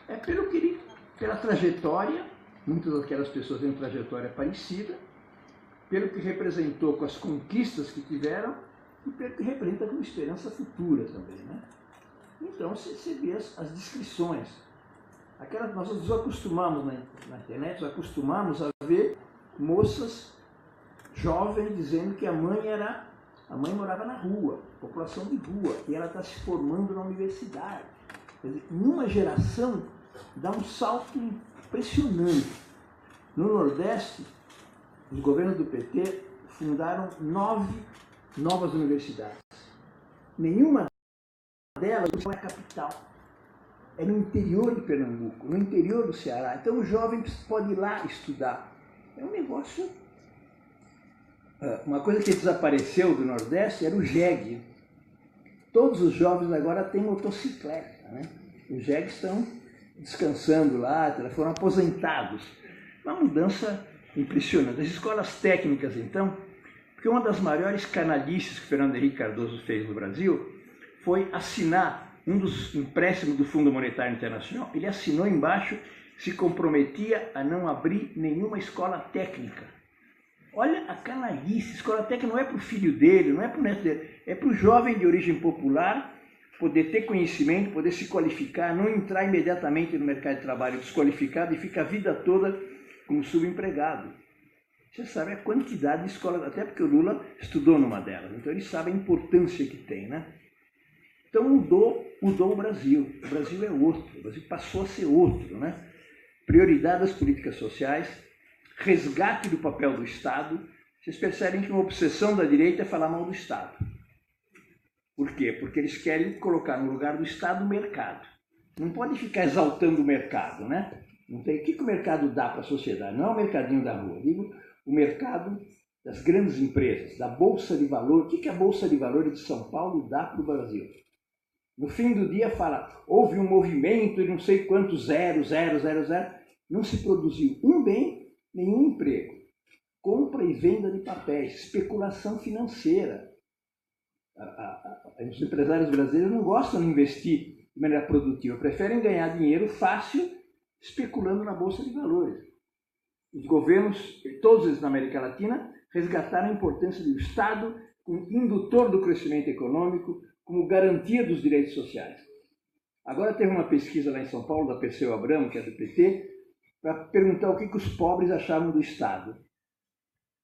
É pela trajetória, muitas daquelas pessoas têm trajetória parecida, pelo que representou com as conquistas que tiveram e pelo que representa como esperança futura também, né? Então você vê as descrições. Nós nos acostumamos na internet, nos acostumamos a ver moças jovens dizendo que a mãe morava na rua, população de rua, e ela está se formando na universidade. Quer dizer, em uma geração dá um salto impressionante. No Nordeste, os governos do PT fundaram 9 novas universidades. Nenhuma delas é a capital. É no interior de Pernambuco, no interior do Ceará. Então o jovem pode ir lá estudar. É um negócio... Uma coisa que desapareceu do Nordeste era o jegue. Todos os jovens agora têm motocicleta, né? Os jegues estão descansando lá, foram aposentados. Uma mudança impressionante. As escolas técnicas, então, porque uma das maiores canalices que Fernando Henrique Cardoso fez no Brasil foi assinar um dos empréstimos do Fundo Monetário Internacional. Ele assinou embaixo, se comprometia a não abrir nenhuma escola técnica. Olha a canalice. Escola técnica não é para o filho dele, não é para o neto dele, é para o jovem de origem popular poder ter conhecimento, poder se qualificar, não entrar imediatamente no mercado de trabalho desqualificado e ficar a vida toda como subempregado. Você sabe a quantidade de escolas, até porque o Lula estudou numa delas, então ele sabe a importância que tem, né? Então mudou o Brasil. O Brasil é outro, o Brasil passou a ser outro, né? Prioridade das políticas sociais, resgate do papel do Estado. Vocês percebem que uma obsessão da direita é falar mal do Estado. Por quê? Porque eles querem colocar no lugar do Estado o mercado. Não pode ficar exaltando o mercado, né? Não tem... O que o mercado dá para a sociedade? Não é o mercadinho da rua, digo o mercado das grandes empresas, da Bolsa de Valor. O que a Bolsa de Valores de São Paulo dá para o Brasil? No fim do dia fala, houve um movimento de não sei quantos 0, não se produziu um bem, nenhum emprego. Compra e venda de papéis, especulação financeira. Os empresários brasileiros não gostam de investir de maneira produtiva, preferem ganhar dinheiro fácil especulando na Bolsa de Valores. Os governos, todos eles na América Latina, resgataram a importância do Estado como indutor do crescimento econômico, como garantia dos direitos sociais. Agora teve uma pesquisa lá em São Paulo, da Perseu Abramo, que é do PT, para perguntar o que os pobres achavam do Estado.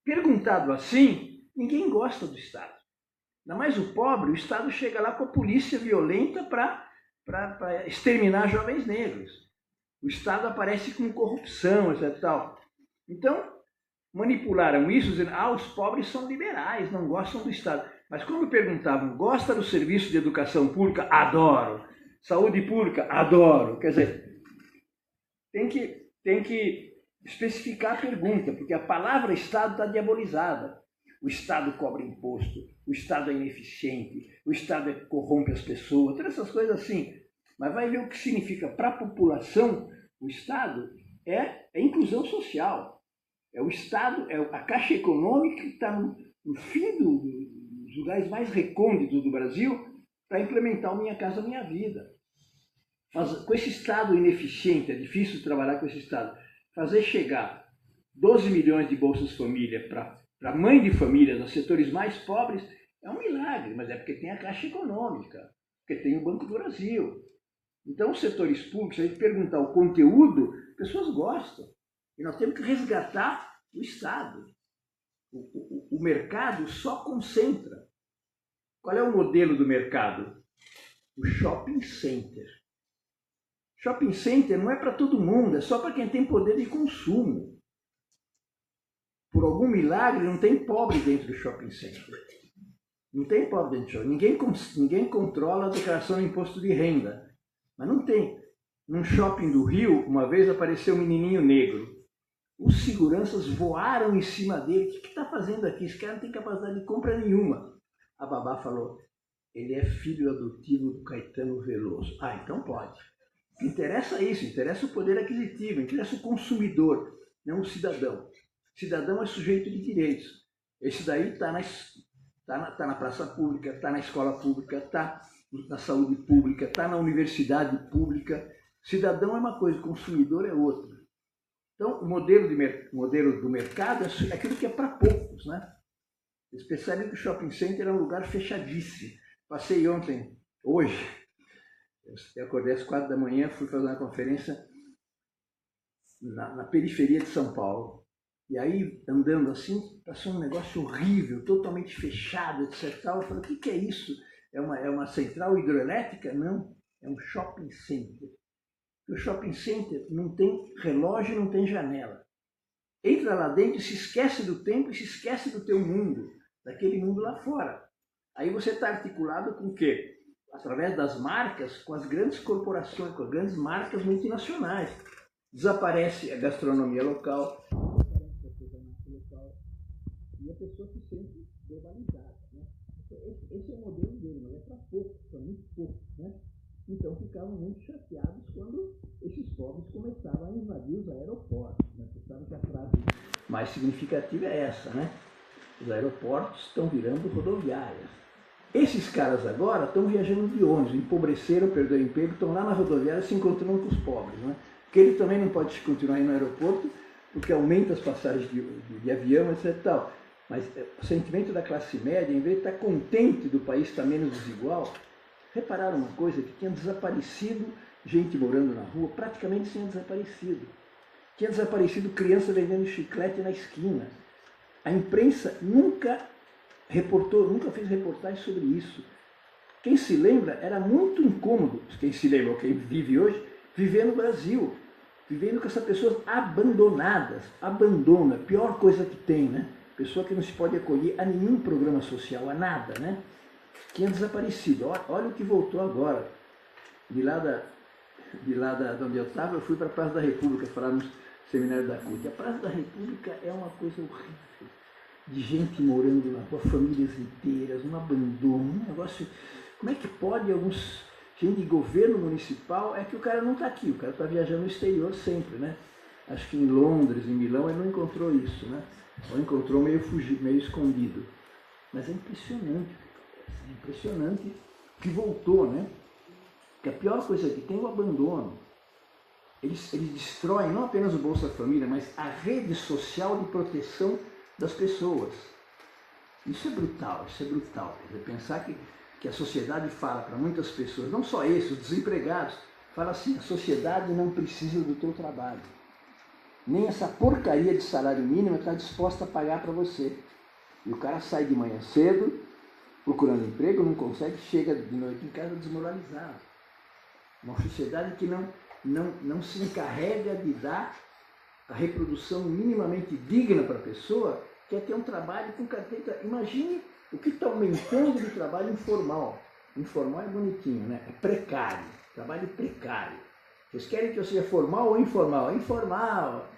Perguntado assim, ninguém gosta do Estado. Ainda mais o pobre, o Estado chega lá com a polícia violenta para exterminar jovens negros. O Estado aparece com corrupção, etc. Tal. Então, manipularam isso, dizendo os pobres são liberais, não gostam do Estado. Mas quando perguntavam, gosta do serviço de educação pública? Adoro. Saúde pública? Adoro. Quer dizer, tem que especificar a pergunta, porque a palavra Estado está diabolizada. O Estado cobra imposto, o Estado é ineficiente, o Estado corrompe as pessoas, todas essas coisas assim. Mas vai ver o que significa para a população. O Estado é inclusão social. É o Estado, é a Caixa Econômica que está no fim dos lugares mais recônditos do Brasil para implementar o Minha Casa Minha Vida. Mas com esse Estado ineficiente, é difícil trabalhar com esse Estado, fazer chegar 12 milhões de Bolsas Família para mãe de família nos setores mais pobres é um milagre, mas é porque tem a Caixa Econômica, porque tem o Banco do Brasil. Então, os setores públicos, se a gente perguntar o conteúdo, as pessoas gostam. E nós temos que resgatar o Estado. O mercado só concentra. Qual é o modelo do mercado? O shopping center. Shopping center não é para todo mundo, é só para quem tem poder de consumo. Por algum milagre, não tem pobre dentro do shopping center. Não tem pobre dentro do shopping. Ninguém controla a declaração do imposto de renda. Mas não tem. Num shopping do Rio, uma vez apareceu um menininho negro. Os seguranças voaram em cima dele. O que está fazendo aqui? Esse cara não tem capacidade de compra nenhuma. A babá falou, ele é filho adotivo do Caetano Veloso. Então pode. Interessa isso, interessa o poder aquisitivo, interessa o consumidor, não o cidadão. O cidadão é sujeito de direitos. Esse daí está na praça pública, está na escola pública, está na saúde pública, está na universidade pública. Cidadão é uma coisa, consumidor é outra. Então, o modelo do mercado é aquilo que é para poucos, né? Eles percebem que o shopping center é um lugar fechadíssimo. Passei hoje, eu acordei às 4 da manhã, fui fazer uma conferência na periferia de São Paulo. E aí, andando assim, passou um negócio horrível, totalmente fechado, etc. Eu falei, o que é isso? É uma central hidroelétrica? Não, é um shopping center. O shopping center não tem relógio, não tem janela. Entra lá dentro e se esquece do tempo e se esquece do teu mundo, daquele mundo lá fora. Aí você está articulado com o quê? Através das marcas, com as grandes corporações, com as grandes marcas multinacionais. Desaparece a gastronomia local, desaparece o artesanato local, e a pessoa se sente globalizada, né? Esse é o modelo dele, mas é para poucos, para muito poucos, né? Então ficavam muito chateados quando esses povos começavam a invadir os aeroportos, né? Você sabe que a frase mais significativa é essa, né? Os aeroportos estão virando rodoviárias. Esses caras agora estão viajando de ônibus, empobreceram, perderam o emprego, estão lá na rodoviária se encontrando com os pobres, né? Porque ele também não pode continuar indo no aeroporto, porque aumenta as passagens de avião, etc. Tal. Mas o sentimento da classe média, em vez de estar contente do país estar menos desigual, repararam uma coisa, que tinha desaparecido gente morando na rua, praticamente tinha desaparecido. Tinha desaparecido criança vendendo chiclete na esquina. A imprensa nunca reportou, nunca fez reportagem sobre isso. Quem se lembra, era muito incômodo, quem se lembra, ou quem vive hoje, viver no Brasil, vivendo com essas pessoas abandonadas. Abandona, pior coisa que tem, né? Pessoa que não se pode acolher a nenhum programa social, a nada, né? Tinha desaparecido. Olha o que voltou agora. De lá de onde eu estava, eu fui para a Praça da República, falar no seminário da CUT. A Praça da República é uma coisa horrível. De gente morando na rua, famílias inteiras, um abandono, um negócio... Como é que pode gente de governo municipal, é que o cara não está aqui, o cara está viajando no exterior sempre, né? Acho que em Londres, em Milão, ele não encontrou isso, né? Ou encontrou meio fugido, meio escondido. Mas é impressionante que voltou, né? Que a pior coisa que tem é o abandono. Eles destroem não apenas o Bolsa Família, mas a rede social de proteção das pessoas. Isso é brutal, isso é brutal. Quer dizer, pensar que a sociedade fala para muitas pessoas, não só isso, os desempregados, fala assim, a sociedade não precisa do teu trabalho. Nem essa porcaria de salário mínimo está disposta a pagar para você. E o cara sai de manhã cedo, procurando emprego, não consegue, chega de noite em casa desmoralizado. Uma sociedade que não se encarrega de dar a reprodução minimamente digna para a pessoa, quer ter um trabalho com carteira. Imagine o que está aumentando de trabalho informal. Informal é bonitinho, né? É precário, trabalho precário. Vocês querem que eu seja formal ou informal? É informal.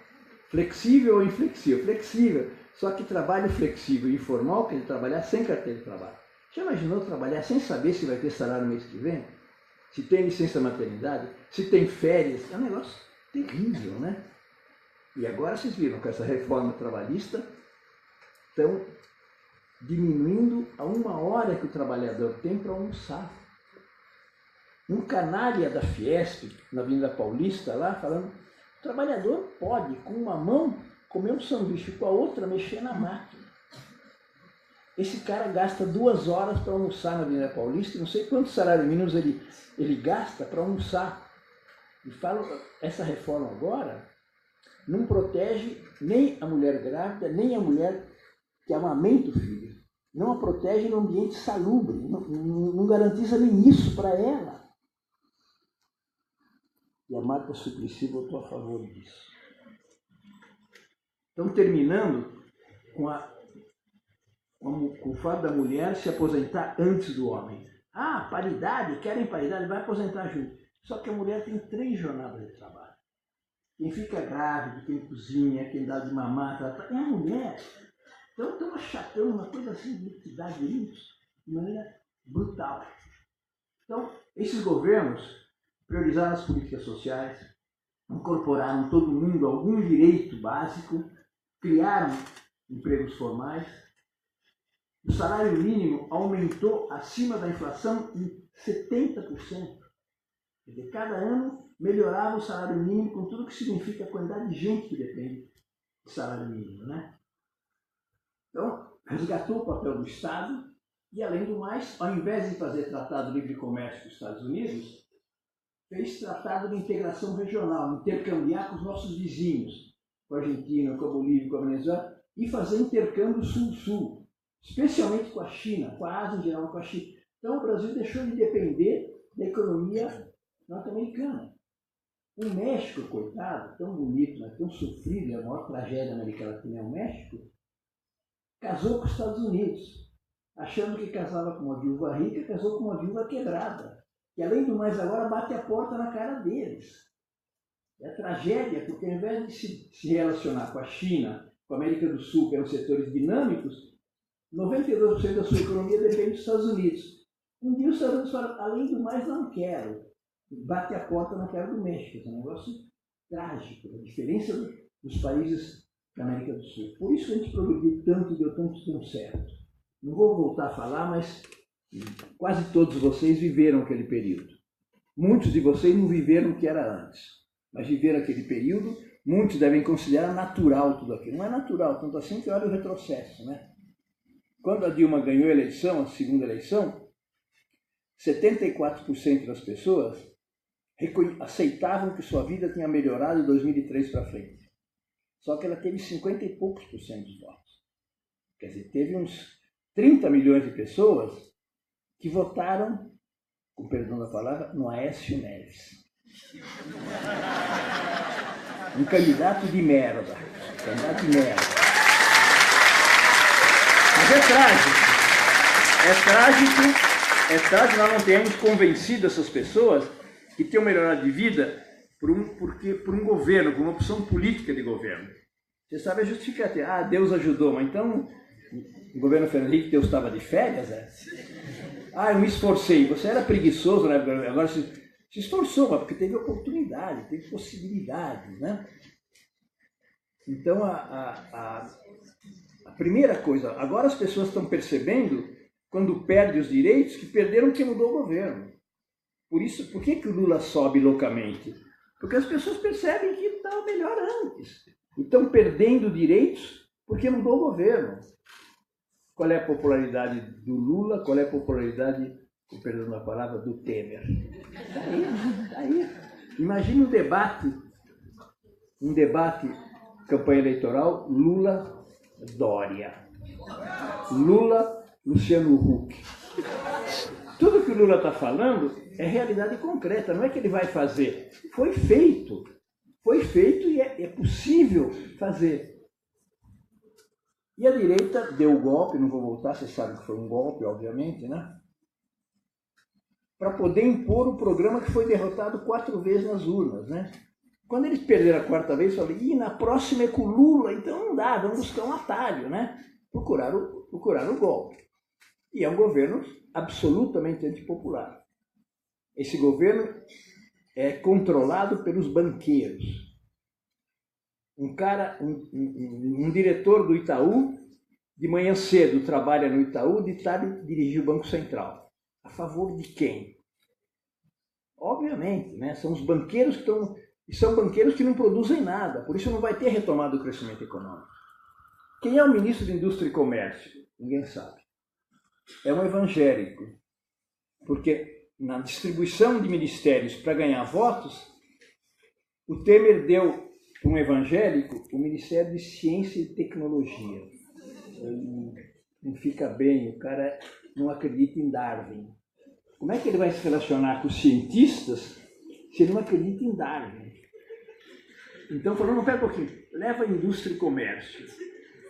Flexível ou inflexível? Flexível. Só que trabalho flexível e informal, que ele trabalhar sem carteira de trabalho. Já imaginou trabalhar sem saber se vai ter salário no mês que vem? Se tem licença maternidade? Se tem férias? É um negócio terrível, né? E agora vocês viram, com essa reforma trabalhista, estão diminuindo a 1 hora que o trabalhador tem para almoçar. Um canalha da Fiesp, na Avenida Paulista, lá, falando, o trabalhador pode, com uma mão, comer um sanduíche, com a outra, mexer na máquina. Esse cara gasta 2 horas para almoçar na Avenida Paulista, e não sei quantos salários mínimos ele gasta para almoçar. E falo, essa reforma agora não protege nem a mulher grávida, nem a mulher que amamenta o filho. Não a protege no ambiente salubre, não garantiza nem isso para ela. E a Marta Suplicy votou a favor disso. Então, terminando com o fato da mulher se aposentar antes do homem. Ah, paridade, querem paridade, vai aposentar junto. Só que a mulher tem 3 jornadas de trabalho. Quem fica grávida, quem cozinha, quem dá de mamar, é a mulher. Então estão achatando uma coisa assim de equidade de maneira brutal. Então, esses governos priorizaram as políticas sociais, incorporaram todo mundo a algum direito básico, criaram empregos formais. O salário mínimo aumentou acima da inflação em 70%. Quer dizer, cada ano melhorava o salário mínimo com tudo que significa a quantidade de gente que depende do salário mínimo, né? Então, resgatou o papel do Estado e, além do mais, ao invés de fazer tratado de livre comércio com os Estados Unidos, fez tratado de integração regional, intercambiar com os nossos vizinhos, com a Argentina, com a Bolívia, com a Venezuela, e fazer intercâmbio sul-sul, especialmente com a China, com a Ásia em geral, com a China. Então, o Brasil deixou de depender da economia norte-americana. O México, coitado, tão bonito, mas tão sofrido, a maior tragédia da América Latina é o México, casou com os Estados Unidos, achando que casava com uma viúva rica, casou com uma viúva quebrada. E, além do mais, agora bate a porta na cara deles. É tragédia, porque ao invés de se relacionar com a China, com a América do Sul, que eram setores dinâmicos, 92% da sua economia depende dos Estados Unidos. Um dia os Estados Unidos falam, além do mais, não quero. Bate a porta na cara do México. É um negócio trágico, a diferença dos países da América do Sul. Por isso que a gente progrediu tanto e deu tão certo. Não vou voltar a falar, mas quase todos vocês viveram aquele período. Muitos de vocês não viveram o que era antes, mas viveram aquele período. Muitos devem considerar natural tudo aquilo. Não é natural, tanto assim que olha o retrocesso, né? Quando a Dilma ganhou a eleição, a segunda eleição, 74% das pessoas aceitavam que sua vida tinha melhorado de 2003 para frente. Só que ela teve 50 e poucos por cento dos votos. Quer dizer, teve uns 30 milhões de pessoas que votaram, com perdão da palavra, no Aécio Neves. Um candidato de merda. Candidato de merda. Mas é trágico. É trágico nós não termos convencido essas pessoas que tenham melhorado de vida por um governo, por uma opção política de governo. Você sabe a justificativa. Ah, Deus ajudou, mas então o governo Fernando Henrique, Deus estava de férias? É? Ah, eu me esforcei. Você era preguiçoso, né? Agora se esforçou, porque teve oportunidade, teve possibilidades, né? Então, a primeira coisa, agora as pessoas estão percebendo, quando perdem os direitos, que perderam quem mudou o governo. Por que o Lula sobe loucamente? Porque as pessoas percebem que estava melhor antes. E estão perdendo direitos porque mudou o governo. Qual é a popularidade do Lula? Qual é a popularidade, com perdão da palavra, do Temer? Está aí. Imagine um debate, campanha eleitoral, Lula-Dória. Lula-Luciano Huck. Tudo que o Lula está falando é realidade concreta, não é que ele vai fazer. Foi feito e é possível fazer. E a direita deu o golpe, não vou voltar, vocês sabem que foi um golpe, obviamente, né? Para poder impor o programa que foi derrotado 4 vezes nas urnas, né? Quando eles perderam a 4ª vez, eu falei, na próxima é com o Lula, então não dá, vamos buscar um atalho, né? Procuraram o golpe. E é um governo absolutamente antipopular. Esse governo é controlado pelos banqueiros. Um diretor do Itaú, de manhã cedo trabalha no Itaú, de tarde dirige o Banco Central. A favor de quem? Obviamente, né? São os banqueiros que estão... E são banqueiros que não produzem nada, por isso não vai ter retomada do crescimento econômico. Quem é o ministro de Indústria e Comércio? Ninguém sabe. É um evangélico, porque na distribuição de ministérios para ganhar votos, o Temer deu para um evangélico o Ministério de Ciência e Tecnologia. Não fica bem, o cara não acredita em Darwin. Como é que ele vai se relacionar com os cientistas se ele não acredita em Darwin? Então, falando, pera um pouquinho, leva a indústria e comércio.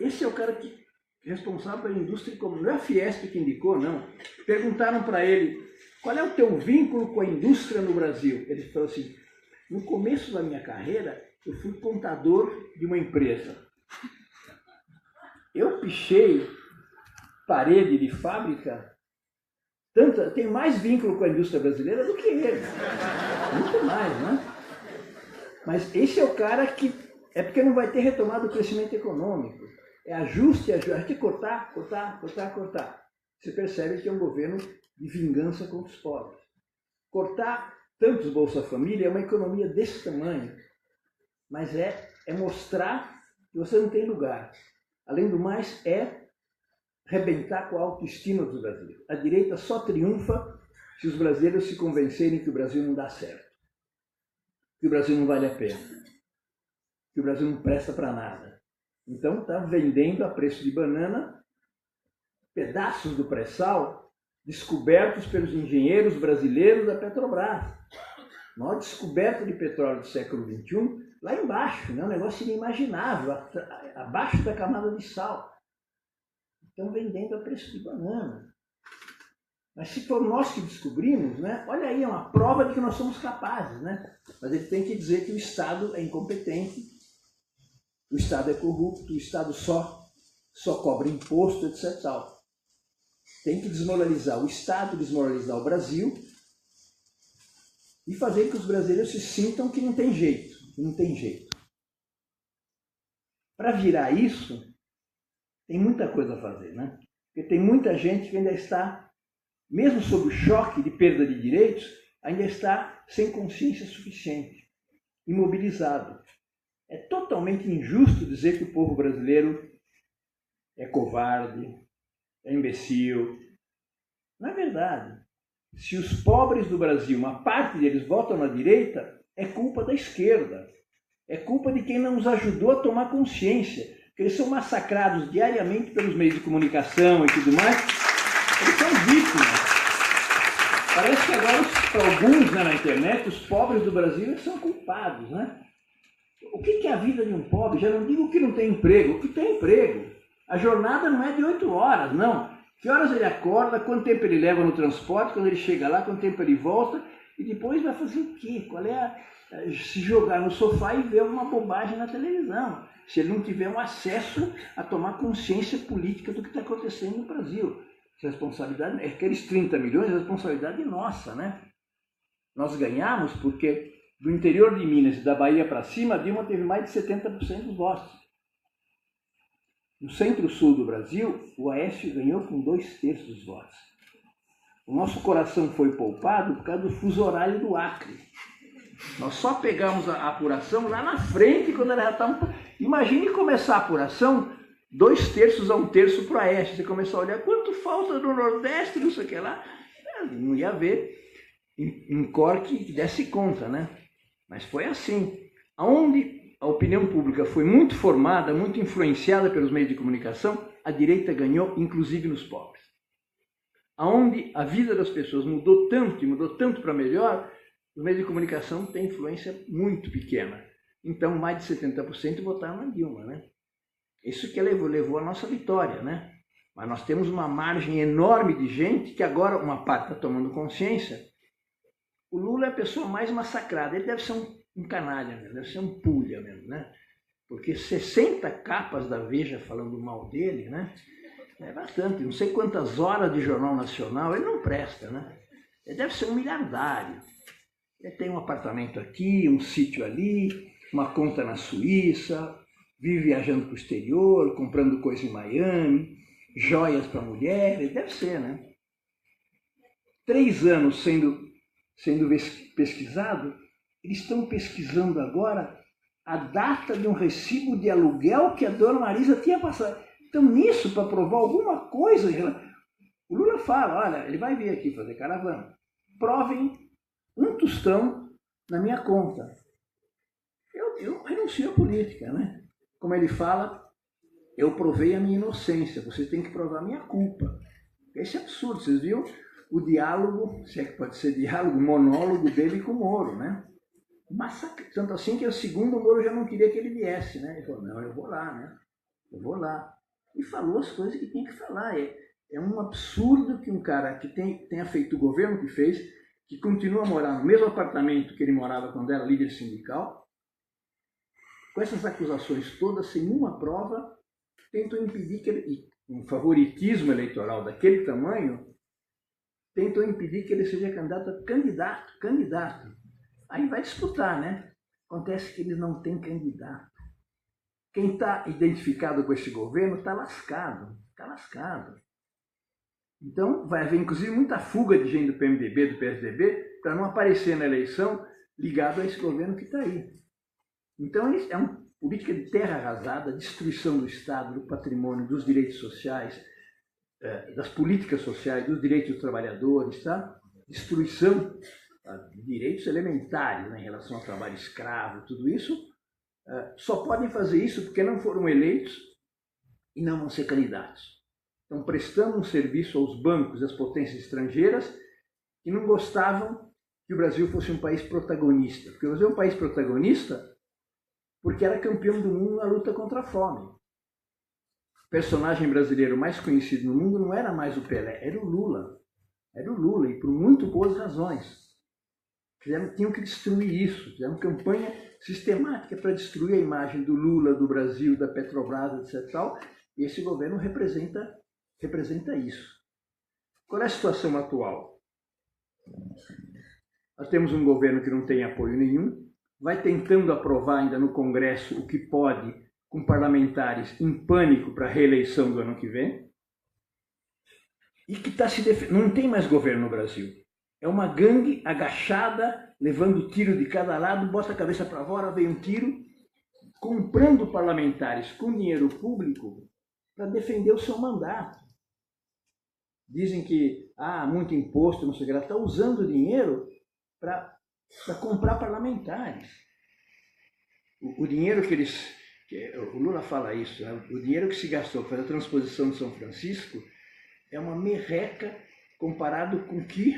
Esse é o cara que é responsável pela indústria e comércio. Não é a Fiesp que indicou, não. Perguntaram para ele, qual é o teu vínculo com a indústria no Brasil? Ele falou assim, no começo da minha carreira, eu fui contador de uma empresa. Eu pichei parede de fábrica, tenho mais vínculo com a indústria brasileira do que ele. Muito mais, né? Mas esse é o cara que... É porque não vai ter retomado o crescimento econômico. É ajuste, a gente cortar. Você percebe que é um governo de vingança contra os pobres. Cortar tantos Bolsa Família, é uma economia desse tamanho. Mas é mostrar que você não tem lugar. Além do mais, é arrebentar com a autoestima dos brasileiros. A direita só triunfa se os brasileiros se convencerem que o Brasil não dá certo, que o Brasil não vale a pena, que o Brasil não presta para nada. Então está vendendo a preço de banana pedaços do pré-sal descobertos pelos engenheiros brasileiros da Petrobras. A maior descoberta de petróleo do século XXI, lá embaixo, né? Um negócio inimaginável, abaixo da camada de sal. Estão vendendo a preço de banana. Mas se for nós que descobrimos, né? Olha aí, é uma prova de que nós somos capazes, né? Mas ele tem que dizer que o Estado é incompetente, o Estado é corrupto, o Estado só cobra imposto, etc. Tal. Tem que desmoralizar o Estado, desmoralizar o Brasil e fazer com que os brasileiros se sintam que não tem jeito, não tem jeito. Para virar isso, tem muita coisa a fazer, né? Porque tem muita gente que ainda está, mesmo sob o choque de perda de direitos, ainda está sem consciência suficiente, imobilizado. É totalmente injusto dizer que o povo brasileiro é covarde, é imbecil. Não é verdade. Se os pobres do Brasil, uma parte deles votam na direita, é culpa da esquerda. É culpa de quem não nos ajudou a tomar consciência. Que eles são massacrados diariamente pelos meios de comunicação e tudo mais. Eles são vítimas. Parece que agora, para alguns, né, na internet, os pobres do Brasil são culpados, né? O que é a vida de um pobre? Já não digo que não tem emprego, o que tem emprego. A jornada não é de 8 horas, não. Que horas ele acorda, quanto tempo ele leva no transporte, quando ele chega lá, quanto tempo ele volta, e depois vai fazer o quê? Qual é se jogar no sofá e ver alguma bobagem na televisão. Se ele não tiver um acesso a tomar consciência política do que está acontecendo no Brasil. A responsabilidade é aqueles 30 milhões, a responsabilidade é nossa, né? Nós ganhamos porque do interior de Minas e da Bahia para cima, a Dilma teve mais de 70% dos votos. No centro-sul do Brasil, o Aécio ganhou com 2/3 dos votos. O nosso coração foi poupado por causa do fuso horário do Acre. Nós só pegamos a apuração lá na frente, quando ela já estava... Imagine começar a apuração 2/3 a 1/3 para o Aécio. Você começar a olhar quanto falta no Nordeste, não sei o que lá. Não ia haver em corte que desse conta, né? Mas foi assim. Aonde a opinião pública foi muito formada, muito influenciada pelos meios de comunicação, a direita ganhou, inclusive nos pobres. Aonde a vida das pessoas mudou tanto, e mudou tanto para melhor, os meios de comunicação têm influência muito pequena. Então, mais de 70% votaram na Dilma, né? Isso que levou a nossa vitória, né? Mas nós temos uma margem enorme de gente que agora, uma parte está tomando consciência. O Lula é a pessoa mais massacrada. Ele deve ser um canalha mesmo, deve ser um pulha mesmo, né? Porque 60 capas da Veja falando mal dele, né? É bastante, não sei quantas horas de Jornal Nacional, ele não presta, né? Ele deve ser um miliardário. Ele tem um apartamento aqui, um sítio ali, uma conta na Suíça, vive viajando para o exterior, comprando coisa em Miami, joias para mulher, ele deve ser, né? 3 anos sendo pesquisado, eles estão pesquisando agora a data de um recibo de aluguel que a dona Marisa tinha passado. Então, nisso, para provar alguma coisa, o Lula fala, olha, ele vai vir aqui fazer caravana, provem um tostão na minha conta. Eu renuncio à política, né? Como ele fala, eu provei a minha inocência, você tem que provar a minha culpa. Esse é absurdo, vocês viram o diálogo, se é que pode ser diálogo, monólogo dele com o Moro, né? Massacre. Tanto assim que o segundo Moro já não queria que ele viesse, né? Ele falou, não, eu vou lá, né? Eu vou lá. E falou as coisas que tinha que falar. É um absurdo que um cara que tenha feito o governo que fez, que continua a morar no mesmo apartamento que ele morava quando era líder sindical, com essas acusações todas, sem uma prova, tentou impedir que ele, um favoritismo eleitoral daquele tamanho, tentou impedir que ele seja candidato. Aí vai disputar, né? Acontece que eles não têm candidato. Quem está identificado com esse governo está lascado, Então vai haver inclusive muita fuga de gente do PMDB, do PSDB, para não aparecer na eleição ligado a esse governo que está aí. Então, é uma política de terra arrasada, destruição do Estado, do patrimônio, dos direitos sociais, das políticas sociais, dos direitos dos trabalhadores, tá? Destruição de direitos elementares, né, em relação ao trabalho escravo, tudo isso. Só podem fazer isso porque não foram eleitos e não vão ser candidatos. Estão prestando um serviço aos bancos e às potências estrangeiras que não gostavam que o Brasil fosse um país protagonista. Porque o Brasil é um país protagonista porque era campeão do mundo na luta contra a fome. O personagem brasileiro mais conhecido no mundo não era mais o Pelé, era o Lula. Era o Lula, e por muito boas razões. Tinham que destruir isso, fizeram campanha sistemática para destruir a imagem do Lula, do Brasil, da Petrobras, etc. E esse governo representa isso. Qual é a situação atual? Nós temos um governo que não tem apoio nenhum, vai tentando aprovar ainda no Congresso o que pode, com parlamentares em pânico para a reeleição do ano que vem, e que está se defendendo. Não tem mais governo no Brasil. É uma gangue agachada, levando tiro de cada lado, bota a cabeça para fora, vem um tiro, comprando parlamentares com dinheiro público para defender o seu mandato. Dizem que muito imposto, não sei o que, ela está usando dinheiro para comprar parlamentares. O dinheiro o Lula fala isso, né? O dinheiro que se gastou para a transposição de São Francisco é uma merreca comparado com que,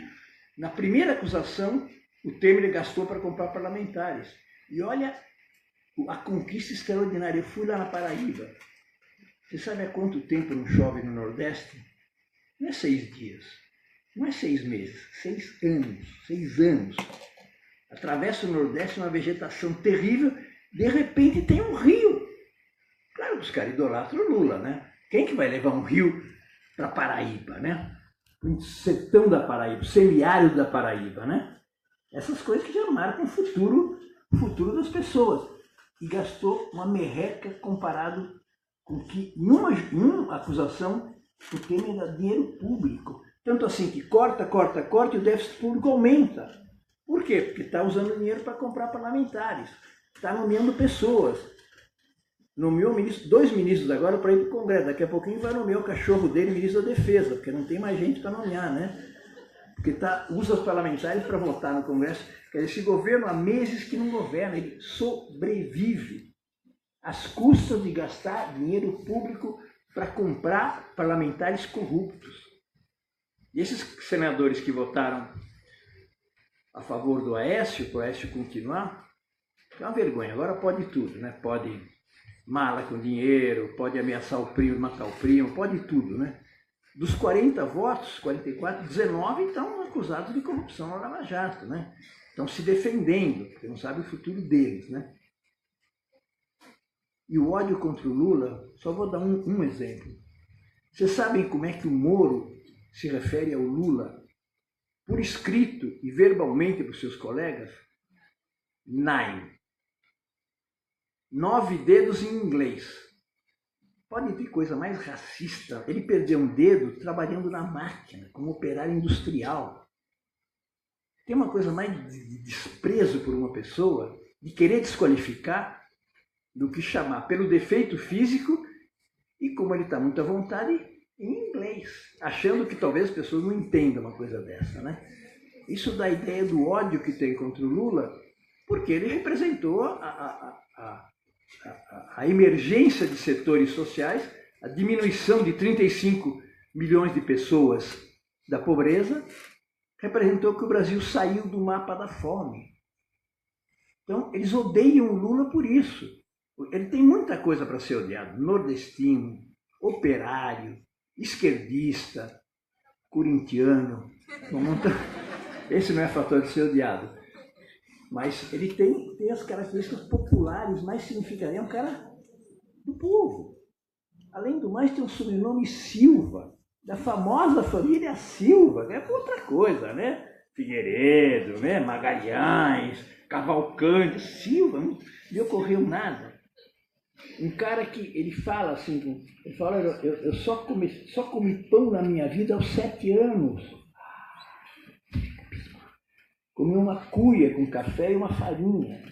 na primeira acusação, o Temer gastou para comprar parlamentares. E olha a conquista extraordinária. Eu fui lá na Paraíba. Você sabe há quanto tempo não chove no Nordeste? Não é 6 dias, não é 6 meses, 6 anos, 6 anos. Atravessa o Nordeste uma vegetação terrível, de repente tem um rio. Claro que os caras idolatram o Lula, né? Quem que vai levar um rio para Paraíba, né? Um sertão da Paraíba, semiárido da Paraíba, né? Essas coisas que já marcam o futuro das pessoas. E gastou uma merreca comparado com que, em uma acusação, o Temer dá dinheiro público. Tanto assim que corta e o déficit público aumenta. Por quê? Porque está usando dinheiro para comprar parlamentares. Está nomeando pessoas. Nomeou 2 ministros agora para ir para o Congresso. Daqui a pouquinho vai nomear o cachorro dele ministro da Defesa, porque não tem mais gente para nomear, né? Porque usa os parlamentares para votar no Congresso. Quer dizer, esse governo há meses que não governa, ele sobrevive às custas de gastar dinheiro público para comprar parlamentares corruptos. E esses senadores que votaram a favor do Aécio, para o Aécio continuar, é uma vergonha. Agora pode tudo, né? Pode mala com dinheiro, pode ameaçar o primo, matar o primo, pode tudo, né? Dos 40 votos, 44, 19 estão acusados de corrupção na Lava Jato, né? Estão se defendendo, porque não sabe o futuro deles, né? E o ódio contra o Lula, só vou dar um exemplo. Vocês sabem como é que o Moro se refere ao Lula, por escrito e verbalmente para os seus colegas? 9 dedos em inglês. Pode ter coisa mais racista. Ele perdeu um dedo trabalhando na máquina, como operário industrial. Tem uma coisa mais de desprezo por uma pessoa, de querer desqualificar, do que chamar pelo defeito físico e, como ele está muito à vontade, em inglês, achando que talvez as pessoas não entendam uma coisa dessa, né? Isso dá a ideia do ódio que tem contra o Lula, porque ele representou a emergência de setores sociais, a diminuição de 35 milhões de pessoas da pobreza, representou que o Brasil saiu do mapa da fome. Então, eles odeiam o Lula por isso. Ele tem muita coisa para ser odiado. Nordestino, operário, esquerdista, corintiano. Esse não é fator de ser odiado. Mas ele tem as características populares mais significativas. É um cara do povo. Além do mais, tem um sobrenome Silva, da famosa família Silva, que é outra coisa, né? Figueiredo, né? Magalhães, Cavalcante, Silva, não lhe ocorreu nada. Um cara que ele fala assim, ele fala, eu só comi pão na minha vida aos 7 anos. comia uma cuia com café e uma farinha.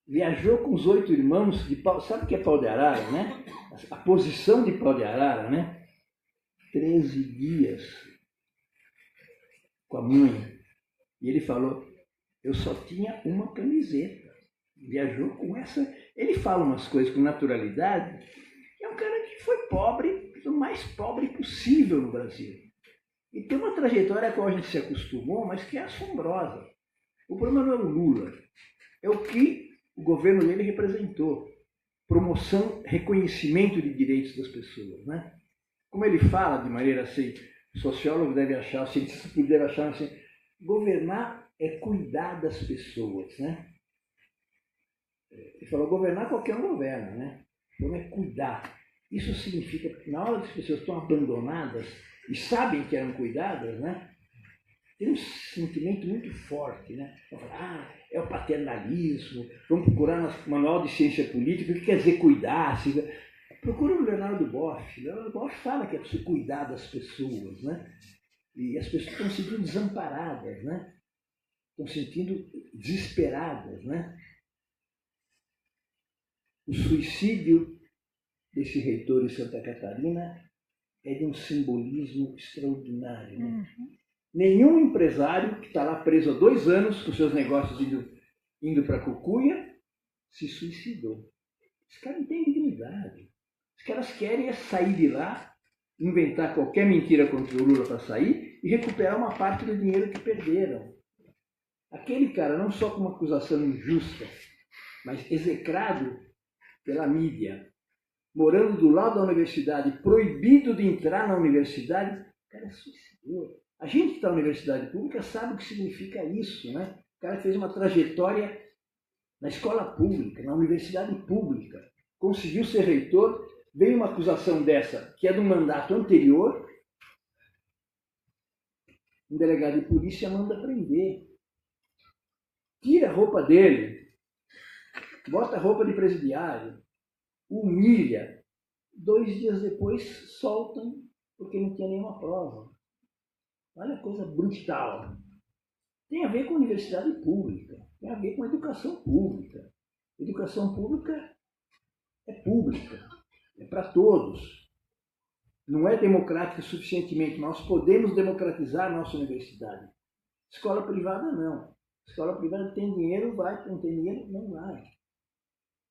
Viajou com os 8 irmãos de pau. Sabe o que é pau de arara, né? A posição de pau de arara, né? 13 dias com a mãe. E ele falou, eu só tinha uma camiseta. Viajou com essa. Ele fala umas coisas com naturalidade. É um cara que foi pobre, o mais pobre possível no Brasil. E tem uma trajetória a qual a gente se acostumou, mas que é assombrosa. O problema não é o Lula. É o que o governo dele representou. Promoção, reconhecimento de direitos das pessoas, né? Como ele fala de maneira assim, o sociólogo deve achar, o cientista deve achar assim, governar é cuidar das pessoas, né? Ele falou, governar qualquer um governa, né? Então é cuidar. Isso significa que na hora que as pessoas estão abandonadas e sabem que eram cuidadas, né? Tem um sentimento muito forte, né? É o paternalismo, vamos procurar no manual de ciência política o que quer dizer cuidar. Procura o Leonardo Boff. Leonardo Boff fala que é preciso cuidar das pessoas, né? E as pessoas estão se sentindo desamparadas, né? Estão se sentindo desesperadas, né? O suicídio desse reitor em Santa Catarina é de um simbolismo extraordinário, né? Nenhum empresário que está lá preso há 2 anos com seus negócios indo para a cucuia se suicidou. Os caras não têm dignidade. Os caras querem sair de lá, inventar qualquer mentira contra o Lula para sair e recuperar uma parte do dinheiro que perderam. Aquele cara, não só com uma acusação injusta, mas execrado pela mídia, morando do lado da universidade, proibido de entrar na universidade, o cara suicidou. A gente que está na universidade pública sabe o que significa isso, né? O cara fez uma trajetória na escola pública, na universidade pública, conseguiu ser reitor, veio uma acusação dessa, que é do mandato anterior, um delegado de polícia manda prender. Tira a roupa dele, bota a roupa de presidiário, humilha. 2 dias depois soltam porque não tinha nenhuma prova. Olha a coisa brutal. Tem a ver com a universidade pública, tem a ver com a educação pública. Educação pública é para todos. Não é democrática suficientemente. Nós podemos democratizar a nossa universidade. Escola privada, não. Escola privada tem dinheiro, vai, não tem dinheiro, não vai.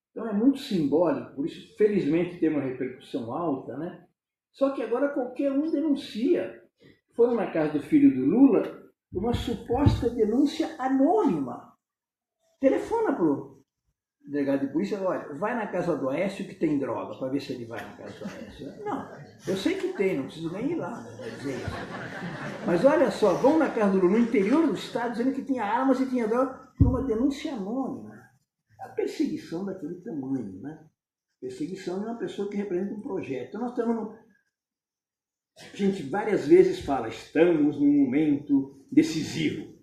Então é muito simbólico, por isso, felizmente, tem uma repercussão alta, né? Só que agora qualquer um denuncia. Foram na casa do filho do Lula uma suposta denúncia anônima. Telefona para o delegado de polícia, olha, vai na casa do Aécio que tem droga, para ver se ele vai na casa do Aécio. Não, eu sei que tem, não preciso nem ir lá, né, dizer isso. Mas olha só, vão na casa do Lula, no interior do estado, dizendo que tinha armas e tinha droga, por uma denúncia anônima. A perseguição daquele tamanho, né? Perseguição de uma pessoa que representa um projeto. Então nós estamos A gente várias vezes fala, estamos num momento decisivo.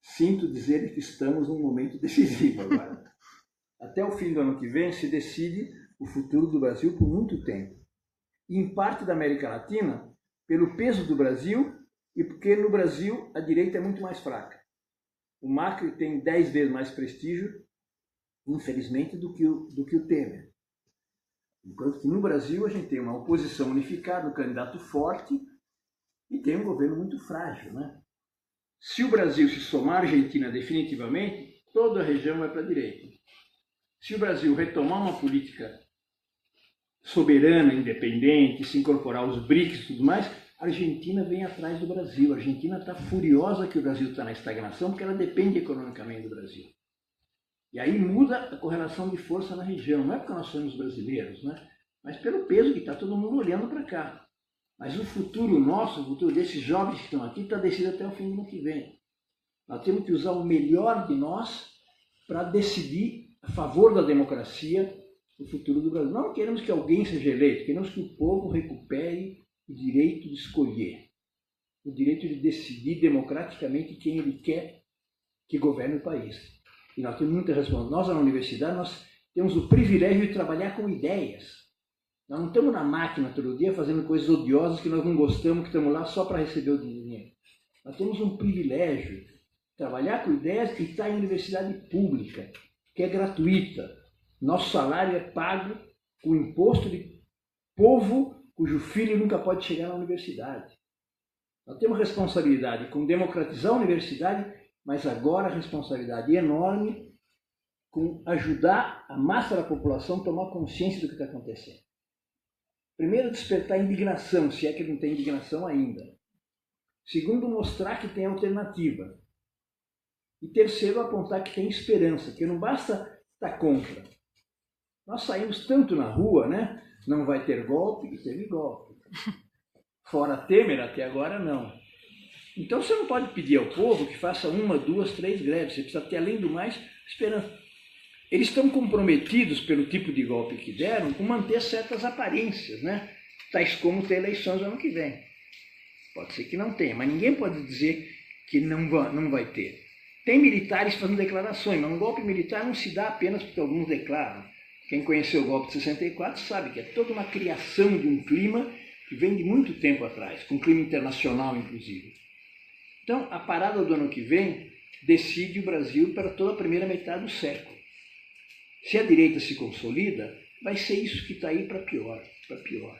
Sinto dizer que estamos num momento decisivo agora. Até o fim do ano que vem se decide o futuro do Brasil por muito tempo. E em parte da América Latina, pelo peso do Brasil e porque no Brasil a direita é muito mais fraca. O Macri tem 10 vezes mais prestígio, infelizmente, do que o Temer. Enquanto que no Brasil a gente tem uma oposição unificada, um candidato forte e tem um governo muito frágil, né? Se o Brasil se somar à Argentina definitivamente, toda a região vai para a direita. Se o Brasil retomar uma política soberana, independente, se incorporar aos BRICS e tudo mais, a Argentina vem atrás do Brasil. A Argentina está furiosa que o Brasil está na estagnação porque ela depende economicamente do Brasil. E aí muda a correlação de força na região. Não é porque nós somos brasileiros, né? Mas pelo peso que está todo mundo olhando para cá. Mas o futuro nosso, o futuro desses jovens que estão aqui, está decidido até o fim do ano que vem. Nós temos que usar o melhor de nós para decidir a favor da democracia o futuro do Brasil. Não queremos que alguém seja eleito, queremos que o povo recupere o direito de escolher, o direito de decidir democraticamente quem ele quer que governe o país. E nós temos muita responsabilidade. Nós, na universidade, nós temos o privilégio de trabalhar com ideias. Nós não estamos na máquina todo dia fazendo coisas odiosas que nós não gostamos, que estamos lá só para receber o dinheiro. Nós temos um privilégio trabalhar com ideias e estar em universidade pública, que é gratuita. Nosso salário é pago com imposto de povo cujo filho nunca pode chegar na universidade. Nós temos responsabilidade com democratizar a universidade, mas agora a responsabilidade enorme com ajudar a massa da população a tomar consciência do que está acontecendo. Primeiro, despertar indignação, se é que não tem indignação ainda. Segundo, mostrar que tem alternativa. E terceiro, apontar que tem esperança, que não basta estar contra. Nós saímos tanto na rua, né? Não vai ter golpe, e teve golpe. Fora Temer, até agora não. Então você não pode pedir ao povo que faça 1, 2, 3 greves. Você precisa ter, além do mais, esperança. Eles estão comprometidos, pelo tipo de golpe que deram, com manter certas aparências, né? Tais como ter eleições no ano que vem. Pode ser que não tenha, mas ninguém pode dizer que não vai ter. Tem militares fazendo declarações, mas um golpe militar não se dá apenas porque alguns declaram. Quem conheceu o golpe de 64 sabe que é toda uma criação de um clima que vem de muito tempo atrás, com clima internacional, inclusive. Então, a parada do ano que vem decide o Brasil para toda a primeira metade do século. Se a direita se consolida, vai ser isso que está aí para pior, para pior.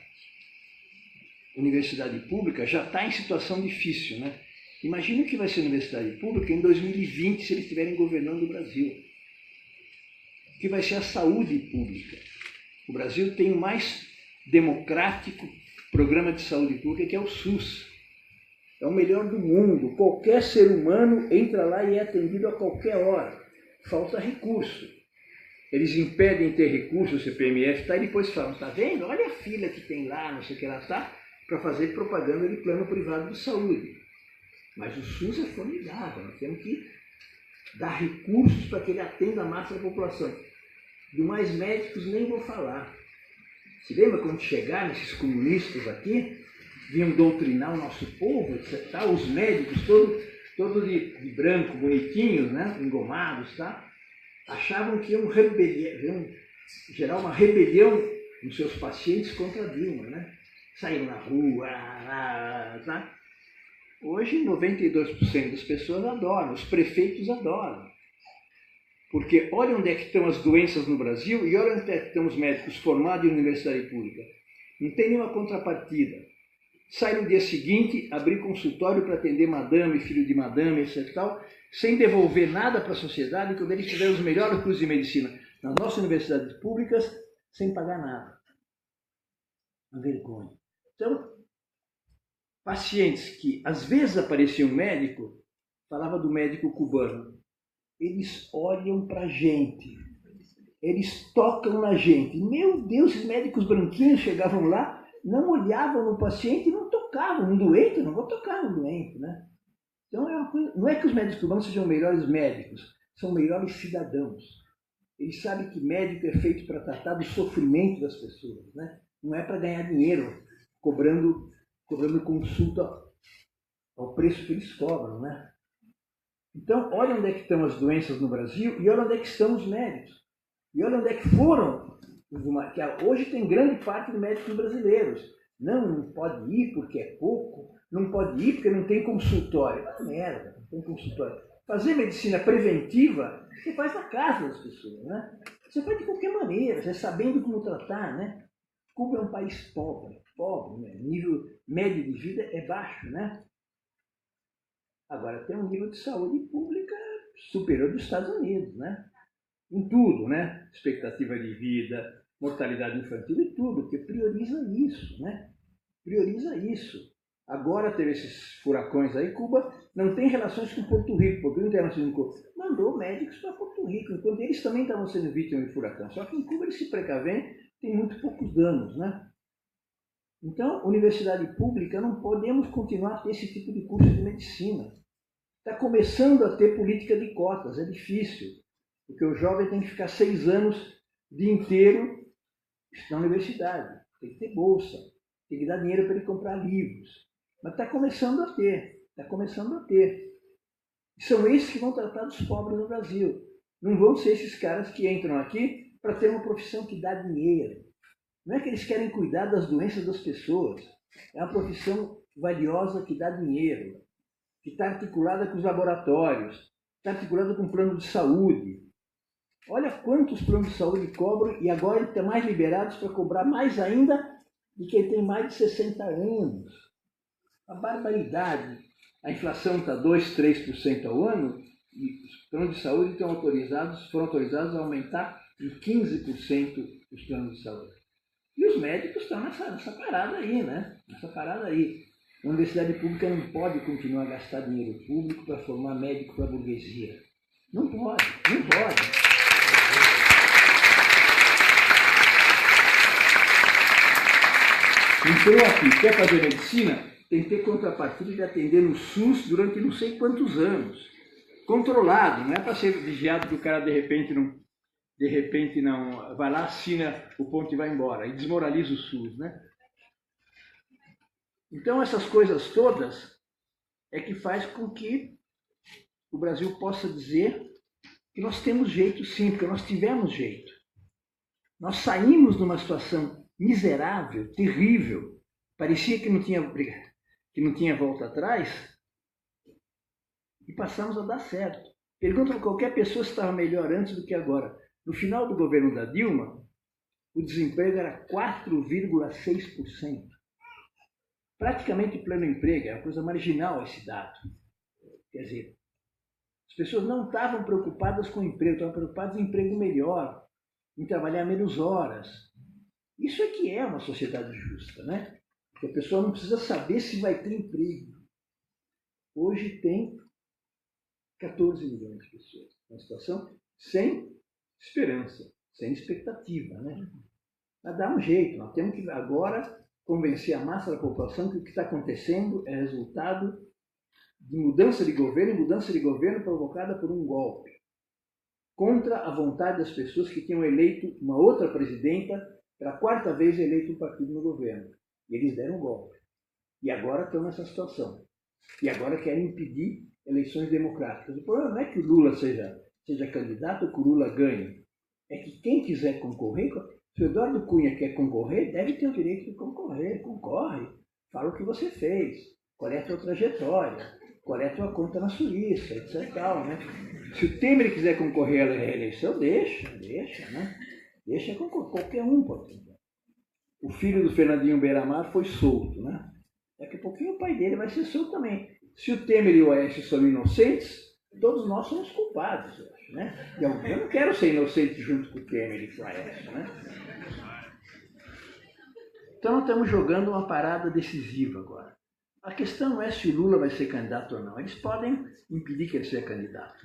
A universidade pública já está em situação difícil, né? Imagina o que vai ser a universidade pública em 2020, se eles estiverem governando o Brasil. O que vai ser a saúde pública. O Brasil tem o mais democrático programa de saúde pública, que é o SUS. É o melhor do mundo. Qualquer ser humano entra lá e é atendido a qualquer hora. Falta recurso. Eles impedem ter recurso, o CPMF está, e depois falam, está vendo? Olha a fila que tem lá, não sei o que lá está, para fazer propaganda de plano privado de saúde. Mas o SUS é formidável, nós temos que dar recursos para que ele atenda a massa da população. Do mais médicos nem vou falar. Se lembra quando chegaram esses comunistas aqui, vinham doutrinar o nosso povo, etc. Os médicos, todos de branco, bonitinhos, né? Engomados, tá? Achavam que iam gerar uma rebelião nos seus pacientes contra a Dilma, né? Saíram na rua, tá? Hoje, 92% das pessoas adoram, os prefeitos adoram. Porque olha onde é que estão as doenças no Brasil e olha onde é que estão os médicos formados em universidade pública. Não tem nenhuma contrapartida. Sai no dia seguinte, abrir consultório para atender madame, filho de madame, etc. Tal, sem devolver nada para a sociedade, quando eles tiveram os melhores cursos de medicina nas nossas universidades públicas, sem pagar nada. Uma vergonha. Então, pacientes que às vezes aparecia um médico, falava do médico cubano, eles olham para a gente, eles tocam na gente. Meu Deus, esses médicos branquinhos chegavam lá, não olhavam no paciente e não tocavam no doente, não vou tocar no doente, né? Então, não é que os médicos cubanos sejam melhores médicos, são melhores cidadãos. Eles sabem que médico é feito para tratar do sofrimento das pessoas, né? Não é para ganhar dinheiro, cobrando consulta ao preço que eles cobram, né? Então, olha onde é que estão as doenças no Brasil e olha onde é que estão os médicos. E olha onde é que foram. Hoje tem grande parte de médicos brasileiros. Não pode ir porque é pouco, não pode ir porque não tem consultório. Ah, merda, não tem consultório. Fazer medicina preventiva, você faz na casa das pessoas, né? Você faz de qualquer maneira, você sabendo como tratar, né? Cuba é um país pobre, né? O nível médio de vida é baixo, né? Agora tem um nível de saúde pública superior dos Estados Unidos, né? Em tudo, né? Expectativa de vida, mortalidade infantil e tudo, porque prioriza isso, né? Prioriza isso. Agora teve esses furacões aí, Cuba não tem relações com Porto Rico, porque o Internacional mandou médicos para Porto Rico, enquanto eles também estavam sendo vítimas de furacão. Só que em Cuba eles se precavem, tem muito poucos danos, né? Então, universidade pública, não podemos continuar a ter esse tipo de curso de medicina. Está começando a ter política de cotas, é difícil, porque o jovem tem que ficar 6 anos o dia inteiro na universidade, tem que ter bolsa, tem que dar dinheiro para ele comprar livros. Mas está começando a ter, E são esses que vão tratar dos pobres no Brasil. Não vão ser esses caras que entram aqui para ter uma profissão que dá dinheiro. Não é que eles querem cuidar das doenças das pessoas. É uma profissão valiosa que dá dinheiro, que está articulada com os laboratórios, está articulado com o plano de saúde. Olha quantos planos de saúde cobram e agora estão mais liberados para cobrar mais ainda de quem tem mais de 60 anos. A barbaridade. A inflação está 2%, 3% ao ano e os planos de saúde foram autorizados a aumentar em 15% os planos de saúde. E os médicos estão nessa parada aí, né? Nessa parada aí. A universidade pública não pode continuar a gastar dinheiro público para formar médico para a burguesia. Não pode, não pode. Então, aqui, quer fazer medicina? Tem que ter contrapartida de atender no SUS durante não sei quantos anos. Controlado, não é para ser vigiado que o cara de repente não vai lá, assina o ponto e vai embora. E desmoraliza o SUS, né? Então, essas coisas todas é que faz com que o Brasil possa dizer que nós temos jeito sim, porque nós tivemos jeito. Nós saímos de uma situação miserável, terrível, parecia que não tinha volta atrás, e passamos a dar certo. Pergunta para qualquer pessoa se estava melhor antes do que agora. No final do governo da Dilma, o desemprego era 4,6%. Praticamente pleno emprego, é uma coisa marginal esse dado. Quer dizer, as pessoas não estavam preocupadas com o emprego, estavam preocupadas em emprego melhor, em trabalhar menos horas. Isso é que é uma sociedade justa, né? Porque a pessoa não precisa saber se vai ter emprego. Hoje tem 14 milhões de pessoas. Uma situação sem esperança, sem expectativa, né? Mas dá um jeito, nós temos que agora convencer a massa da população que o que está acontecendo é resultado de mudança de governo provocada por um golpe, contra a vontade das pessoas que tinham eleito uma outra presidenta, pela 4ª vez eleito um partido no governo. E eles deram um golpe. E agora estão nessa situação. E agora querem impedir eleições democráticas. O problema não é que o Lula seja candidato ou que o Lula ganhe. É que quem quiser concorrer, se o Eduardo Cunha quer concorrer, deve ter o direito de concorrer. Concorre. Fala o que você fez. Qual é a tua trajetória. Qual é a tua conta na Suíça, etc. Tal, né? Se o Temer quiser concorrer à reeleição, deixa, né? Deixa concorrer. Qualquer um pode concorrer. O filho do Fernandinho Beiramar foi solto, né? Daqui a pouquinho o pai dele vai ser solto também. Se o Temer e o Aécio são inocentes, todos nós somos culpados, eu acho, né? E eu não quero ser inocente junto com o Temer e com o Aécio, né? Então nós estamos jogando uma parada decisiva agora. A questão não é se o Lula vai ser candidato ou não. Eles podem impedir que ele seja candidato.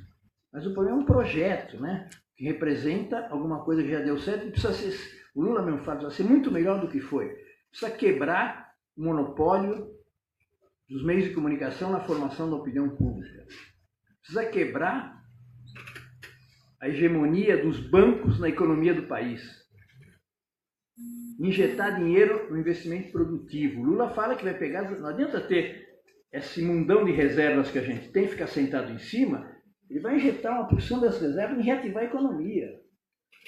Mas o problema é um projeto, né? Que representa alguma coisa que já deu certo e precisa ser, o Lula mesmo fala, precisa ser muito melhor do que foi. Precisa quebrar o monopólio dos meios de comunicação na formação da opinião pública. Precisa quebrar a hegemonia dos bancos na economia do país. Injetar dinheiro no investimento produtivo. O Lula fala que vai pegar, não adianta ter esse mundão de reservas que a gente tem, ficar sentado em cima, ele vai injetar uma porção das reservas e reativar a economia.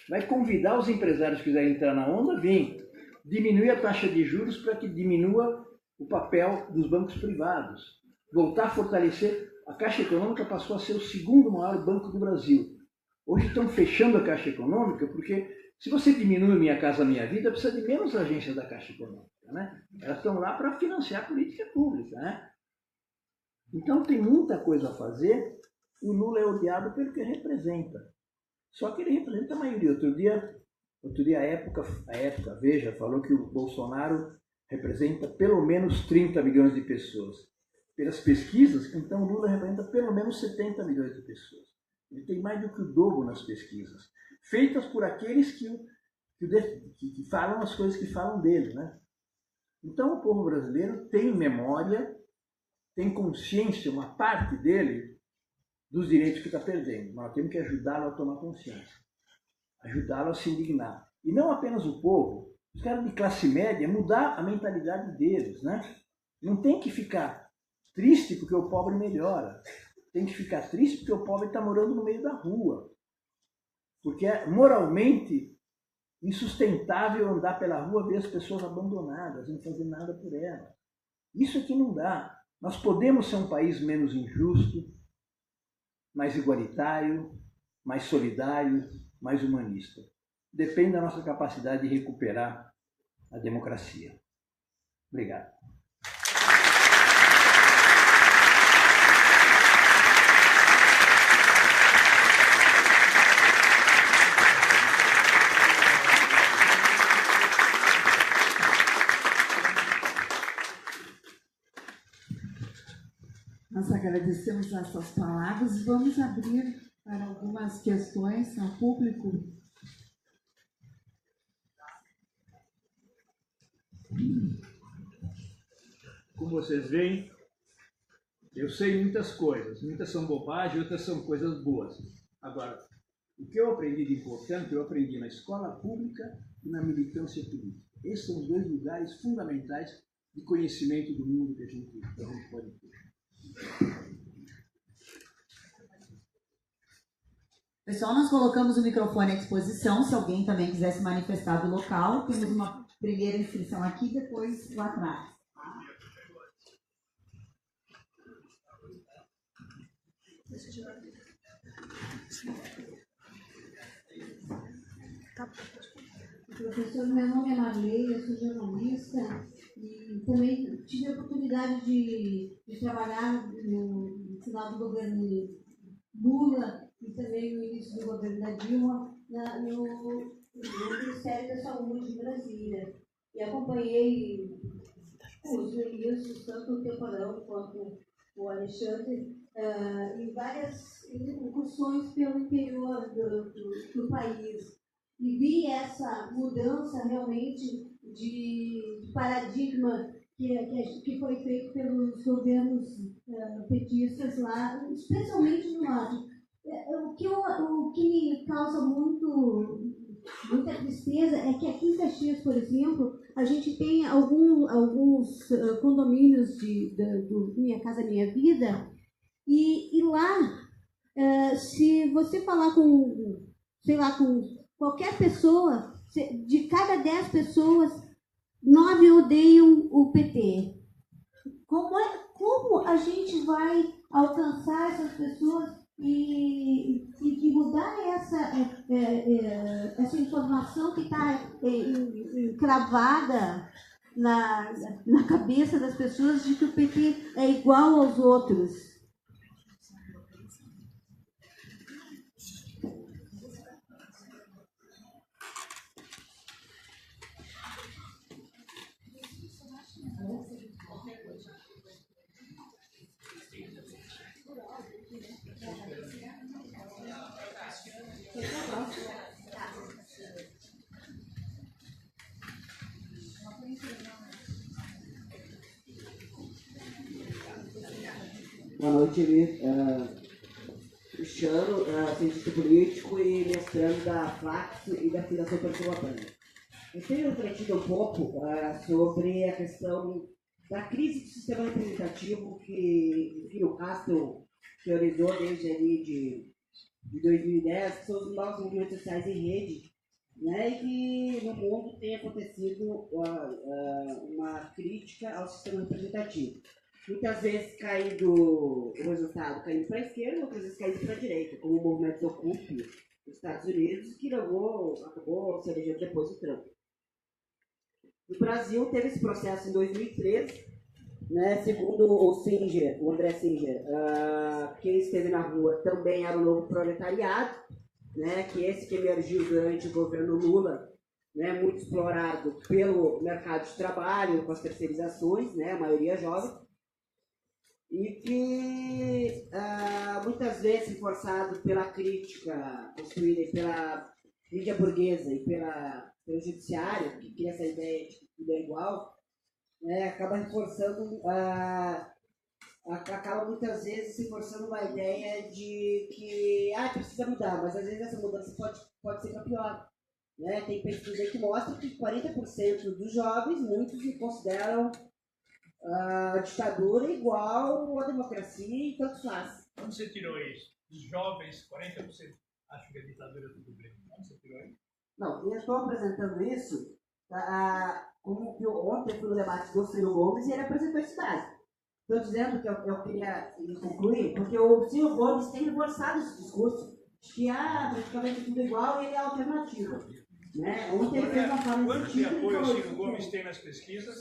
Vai convidar os empresários que quiserem entrar na onda a vir. Diminuir a taxa de juros para que diminua o papel dos bancos privados. Voltar a fortalecer. A Caixa Econômica passou a ser o 2º maior banco do Brasil. Hoje estão fechando a Caixa Econômica porque se você diminui Minha Casa Minha Vida, precisa de menos agências da Caixa Econômica, né? Elas estão lá para financiar a política pública, né? Então tem muita coisa a fazer. O Lula é odiado pelo que representa. Só que ele representa a maioria. Outro dia a época, Veja, falou que o Bolsonaro representa pelo menos 30 milhões de pessoas. Pelas pesquisas, então o Lula representa pelo menos 70 milhões de pessoas. Ele tem mais do que o dobro nas pesquisas, feitas por aqueles que falam as coisas que falam dele, né? Então o povo brasileiro tem memória, tem consciência, uma parte dele, dos direitos que está perdendo. Nós temos que ajudá-lo a tomar consciência, ajudá-lo a se indignar. E não apenas o povo, os caras de classe média, mudar a mentalidade deles, né? Não tem que ficar triste porque o pobre melhora. Tem que ficar triste porque o pobre está morando no meio da rua. Porque é moralmente insustentável andar pela rua e ver as pessoas abandonadas, não fazer nada por elas. Isso aqui não dá. Nós podemos ser um país menos injusto, mais igualitário, mais solidário, mais humanista. Depende da nossa capacidade de recuperar a democracia. Obrigado. Nós agradecemos as suas palavras e vamos abrir para algumas questões ao público. Como vocês veem, eu sei muitas coisas. Muitas são bobagem, outras são coisas boas. Agora, o que eu aprendi de importante, eu aprendi na escola pública e na militância política. Esses são os dois lugares fundamentais de conhecimento do mundo que a gente pode ter. Pessoal, nós colocamos o microfone à disposição, se alguém também quiser se manifestar do local. Temos uma primeira inscrição aqui, depois lá atrás. Professor, meu nome é Marley, eu sou jornalista e também tive a oportunidade de trabalhar no final do governo Lula e também no início do governo da Dilma no Ministério da Saúde de Brasília. E acompanhei os ministros, tanto o Temporão quanto o Alexandre, em várias incursões pelo interior do país. E vi essa mudança realmente de paradigma que foi feito pelos governos petistas lá, especialmente no norte. O que me causa muita tristeza é que aqui em Caxias, por exemplo, a gente tem alguns condomínios do Minha Casa Minha Vida, e lá, se você falar com qualquer pessoa, de cada 10 pessoas, 9 odeiam o PT. Como a gente vai alcançar essas pessoas e mudar essa informação que está encravada na cabeça das pessoas de que o PT é igual aos outros? Boa noite, Cristiano, cientista político e mestrando da FACS e da Fundação Persona Branca. Eu tenho refletido um pouco sobre a questão da crise do sistema representativo que o Castro teorizou desde ali de 2010, que são os novos movimentos sociais em rede, né, e que no mundo tem acontecido uma crítica ao sistema representativo. Muitas vezes o resultado caindo para a esquerda, outras vezes caindo para a direita, como o movimento Occupy nos Estados Unidos, que acabou se elegendo depois do Trump. No Brasil, teve esse processo em 2013, né, segundo o André Singer, quem esteve na rua também era o novo proletariado, né, que emergiu durante o governo Lula, né, muito explorado pelo mercado de trabalho, com as terceirizações, né, a maioria jovem, e que muitas vezes reforçado pela crítica construída pela mídia burguesa e pelo judiciário, que cria essa ideia de que tudo é igual, né, acaba reforçando, acaba muitas vezes reforçando uma ideia de que precisa mudar, mas às vezes essa mudança pode ser para pior. Né? Tem pesquisa que mostra que 40% dos jovens, muitos consideram a ditadura igual à democracia e tanto faz. Onde você tirou isso? Dos jovens, 40% acham que a ditadura é tudo bem. Onde você tirou isso? Não, eu estou apresentando isso como que ontem fui no debate do Ciro Gomes e ele apresentou esse dado. Estou dizendo que eu queria concluir, porque o Ciro Gomes tem reforçado esse discurso de que praticamente tudo igual e ele é alternativo. Né? Ontem ele fez uma fala Quanto de apoio o Ciro Gomes tem nas pesquisas?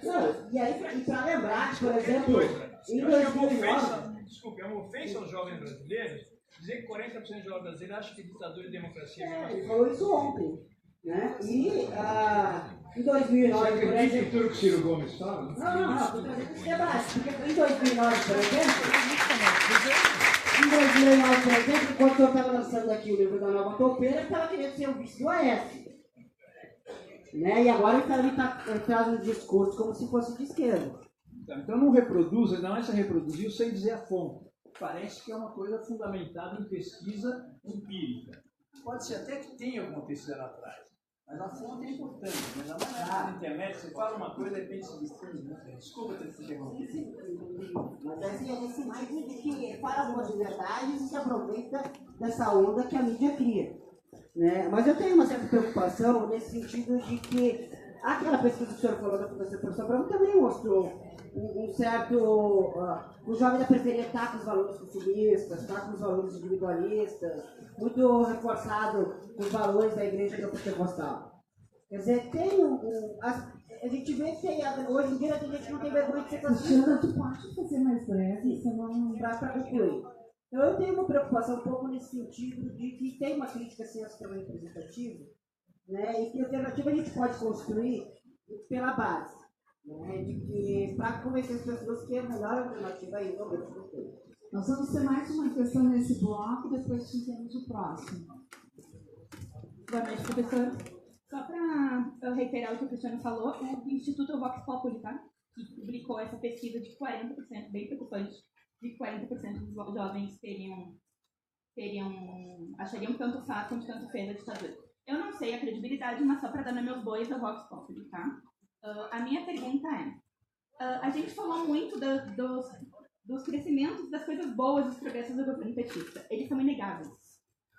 Não, e aí, para lembrar que, por exemplo, em Eu acho que 2009... é uma ofensa aos jovens brasileiros dizer que 40% dos jovens brasileiros acham que ditadura e democracia é a mesma Ele coisa. falou isso ontem. Né? E em 2009, por exemplo... tudo que o Ciro Gomes fala? Não, estou trazendo esse debate, porque em 2009, por exemplo, enquanto eu estava lançando aqui o livro da Nova Topeira, ele estava querendo ser o vice do Aécio. Né? E agora ele traz um discurso como se fosse de esquerda. Então não reproduza, não é só reproduzir sem dizer a fonte. Parece que é uma coisa fundamentada em pesquisa empírica. Pode ser até que tenha alguma pesquisa lá atrás, mas a fonte é importante. Mas na internet você fala uma coisa e de repente se distrai. Desculpa ter te interrompido. Mas assim, é nesse sentido de que fala algumas verdades e se aproveita dessa onda que a mídia cria. Né? Mas eu tenho uma certa preocupação nesse sentido de que aquela pesquisa que o senhor falou da Fundação Professor Branco também mostrou um certo... o jovem da periferia está com os valores consumistas, está com os valores individualistas, muito reforçado com os valores da igreja neopentecostal. Quer dizer, tem a gente vê que hoje em dia tem gente que não tem vergonha de ser Cristiana, tu pode fazer mais breve? Para concluir. Então, eu tenho uma preocupação um pouco nesse sentido de que tem uma crítica assim, ao sistema representativo, né, e que alternativa a gente pode construir pela base, né, de que para convencer as pessoas que é a melhor alternativa ainda ao mesmo tempo. Nós vamos ter mais uma questão nesse bloco, depois fizemos o próximo. Boa noite, professor. Só para reiterar o que o Cristiano falou, o Instituto Vox Populi, tá? Que publicou essa pesquisa de 40%, bem preocupante, de 40% dos jovens achariam tanto fato quanto tanto fez a ditadura. Eu não sei a credibilidade, mas só para dar meus bois da Vox Populi, tá? A minha pergunta é, a gente falou muito dos crescimentos, das coisas boas, dos progressos do governo petista. Eles são inegáveis.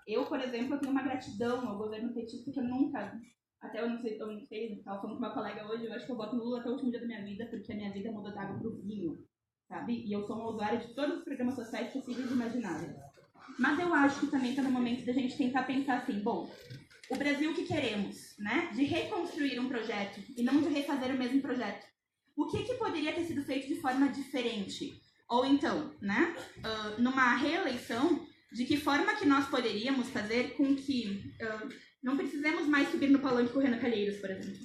Eu, por exemplo, tenho uma gratidão ao governo petista que eu nunca... Até eu não sei, estava falando com meu colega hoje, eu acho que eu voto no Lula até o último dia da minha vida, porque a minha vida mudou da água para o vinho, sabe? E eu sou uma usuária de todos os programas sociais possíveis e imagináveis. Mas eu acho que também está no momento da gente tentar pensar assim, bom, o Brasil que queremos, né? De reconstruir um projeto e não de refazer o mesmo projeto. O que poderia ter sido feito de forma diferente? Ou então, né? Numa reeleição, de que forma que nós poderíamos fazer com que não precisemos mais subir no palanque com o Renan Calheiros, por exemplo,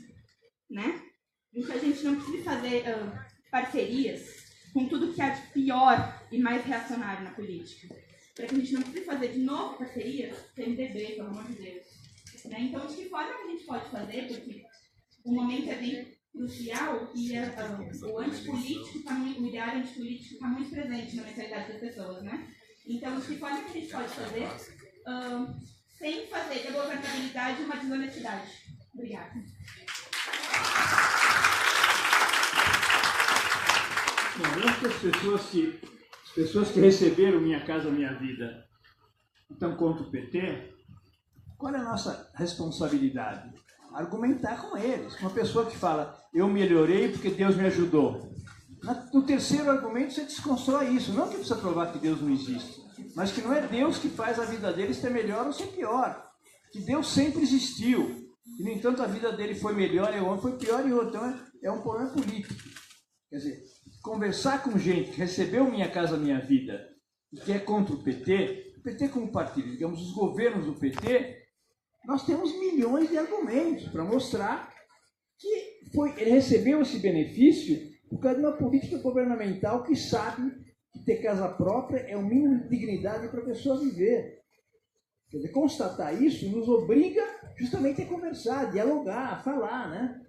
né? Em que a gente não precise fazer parcerias com tudo que há de pior e mais reacionário na política. Para que a gente não precise fazer de novo parcerias com o MDB, pelo amor de Deus. Né? Então, de que forma que a gente pode fazer? Porque o momento é bem crucial e o antipolítico, o ideário antipolítico está muito presente na mentalidade das pessoas, né? Então, de que forma que a gente pode fazer sem fazer da governabilidade uma desonestidade? Obrigada. Bom, eu acho que as pessoas que receberam Minha Casa Minha Vida estão contra o PT, qual é a nossa responsabilidade? Argumentar com eles. Uma pessoa que fala, eu melhorei porque Deus me ajudou. No terceiro argumento você desconstrói isso. Não que precisa provar que Deus não existe, mas que não é Deus que faz a vida dele ser melhor ou ser pior. Que Deus sempre existiu. E, no entanto, a vida dele foi melhor e o homem foi pior e outro. Então é um problema político. Quer dizer, conversar com gente que recebeu Minha Casa Minha Vida e que é contra o PT como partido, digamos, os governos do PT, nós temos milhões de argumentos para mostrar que ele recebeu esse benefício por causa de uma política governamental que sabe que ter casa própria é o mínimo de dignidade para a pessoa viver. Quer dizer, constatar isso nos obriga justamente a conversar, a dialogar, a falar, né?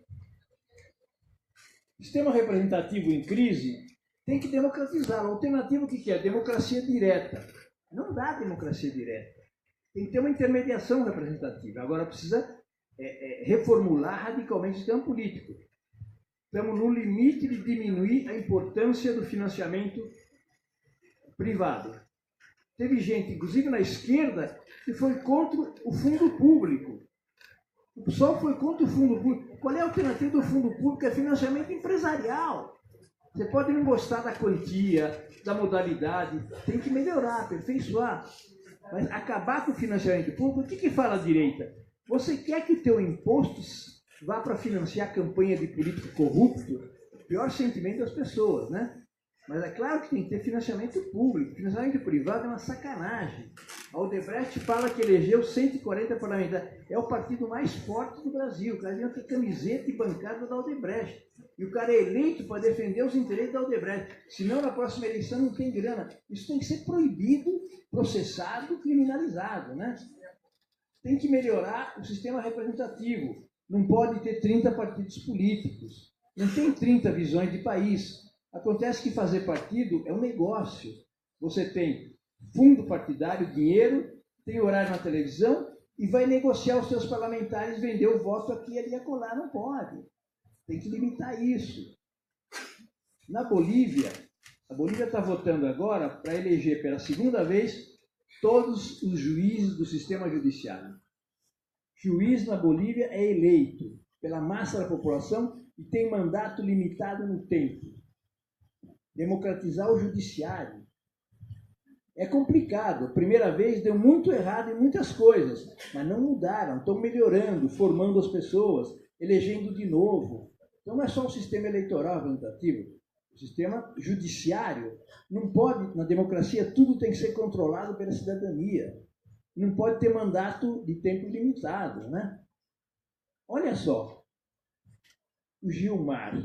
Sistema representativo em crise tem que democratizar. A alternativa o que é? Democracia direta. Não dá democracia direta. Tem que ter uma intermediação representativa. Agora precisa reformular radicalmente o sistema político. Estamos no limite de diminuir a importância do financiamento privado. Teve gente, inclusive na esquerda, que foi contra o fundo público. O pessoal foi contra o fundo público. Qual é a alternativa do fundo público? É financiamento empresarial. Você pode não gostar da quantia, da modalidade, tem que melhorar, aperfeiçoar. Mas acabar com o financiamento público, o que fala a direita? Você quer que o teu imposto vá para financiar a campanha de político corrupto? O pior sentimento das pessoas, né? Mas é claro que tem que ter financiamento público. Financiamento privado é uma sacanagem. A Odebrecht fala que elegeu 140 parlamentares. É o partido mais forte do Brasil. O cara tinha camiseta e bancada da Odebrecht. E o cara é eleito para defender os interesses da Odebrecht. Senão, na próxima eleição, não tem grana. Isso tem que ser proibido, processado, criminalizado, né? Tem que melhorar o sistema representativo. Não pode ter 30 partidos políticos. Não tem 30 visões de país. Acontece que fazer partido é um negócio. Você tem fundo partidário, dinheiro, tem horário na televisão e vai negociar os seus parlamentares, vender o voto aqui, ali e acolá. Não pode. Tem que limitar isso. Na Bolívia, a Bolívia está votando agora para eleger pela segunda vez todos os juízes do sistema judiciário. Juiz na Bolívia é eleito pela massa da população e tem mandato limitado no tempo. Democratizar o judiciário é complicado. A primeira vez deu muito errado em muitas coisas, mas não mudaram. Estão melhorando, formando as pessoas, elegendo de novo. Então não é só um sistema eleitoral representativo. O sistema judiciário não pode, na democracia, tudo tem que ser controlado pela cidadania. Não pode ter mandato de tempo limitado, né? Olha só, o Gilmar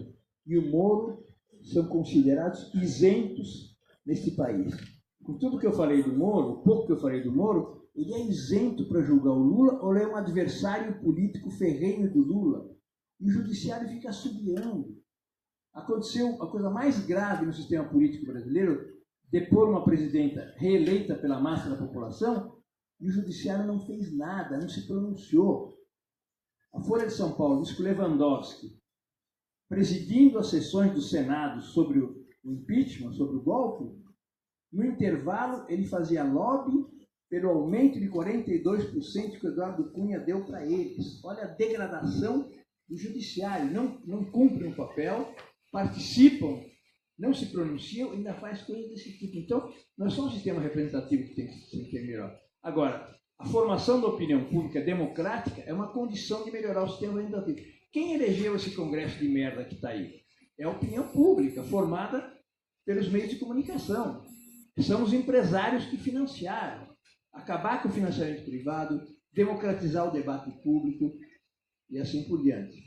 e o Moro são considerados isentos neste país. Com tudo que eu falei do Moro, pouco que eu falei do Moro, ele é isento para julgar o Lula ou ele é um adversário político ferrenho do Lula. E o judiciário fica assobiando. Aconteceu a coisa mais grave no sistema político brasileiro, depor uma presidenta reeleita pela massa da população, e o judiciário não fez nada, não se pronunciou. A Folha de São Paulo diz que o Lewandowski, presidindo as sessões do Senado sobre o impeachment, sobre o golpe, no intervalo ele fazia lobby pelo aumento de 42% que o Eduardo Cunha deu para eles. Olha a degradação do judiciário. Não cumprem o papel, participam, não se pronunciam, ainda faz coisas desse tipo. Então, não é só um sistema representativo que tem que ser melhor. Agora, a formação da opinião pública democrática é uma condição de melhorar o sistema representativo. Quem elegeu esse congresso de merda que está aí? É a opinião pública, formada pelos meios de comunicação. São os empresários que financiaram. Acabar com o financiamento privado, democratizar o debate público e assim por diante.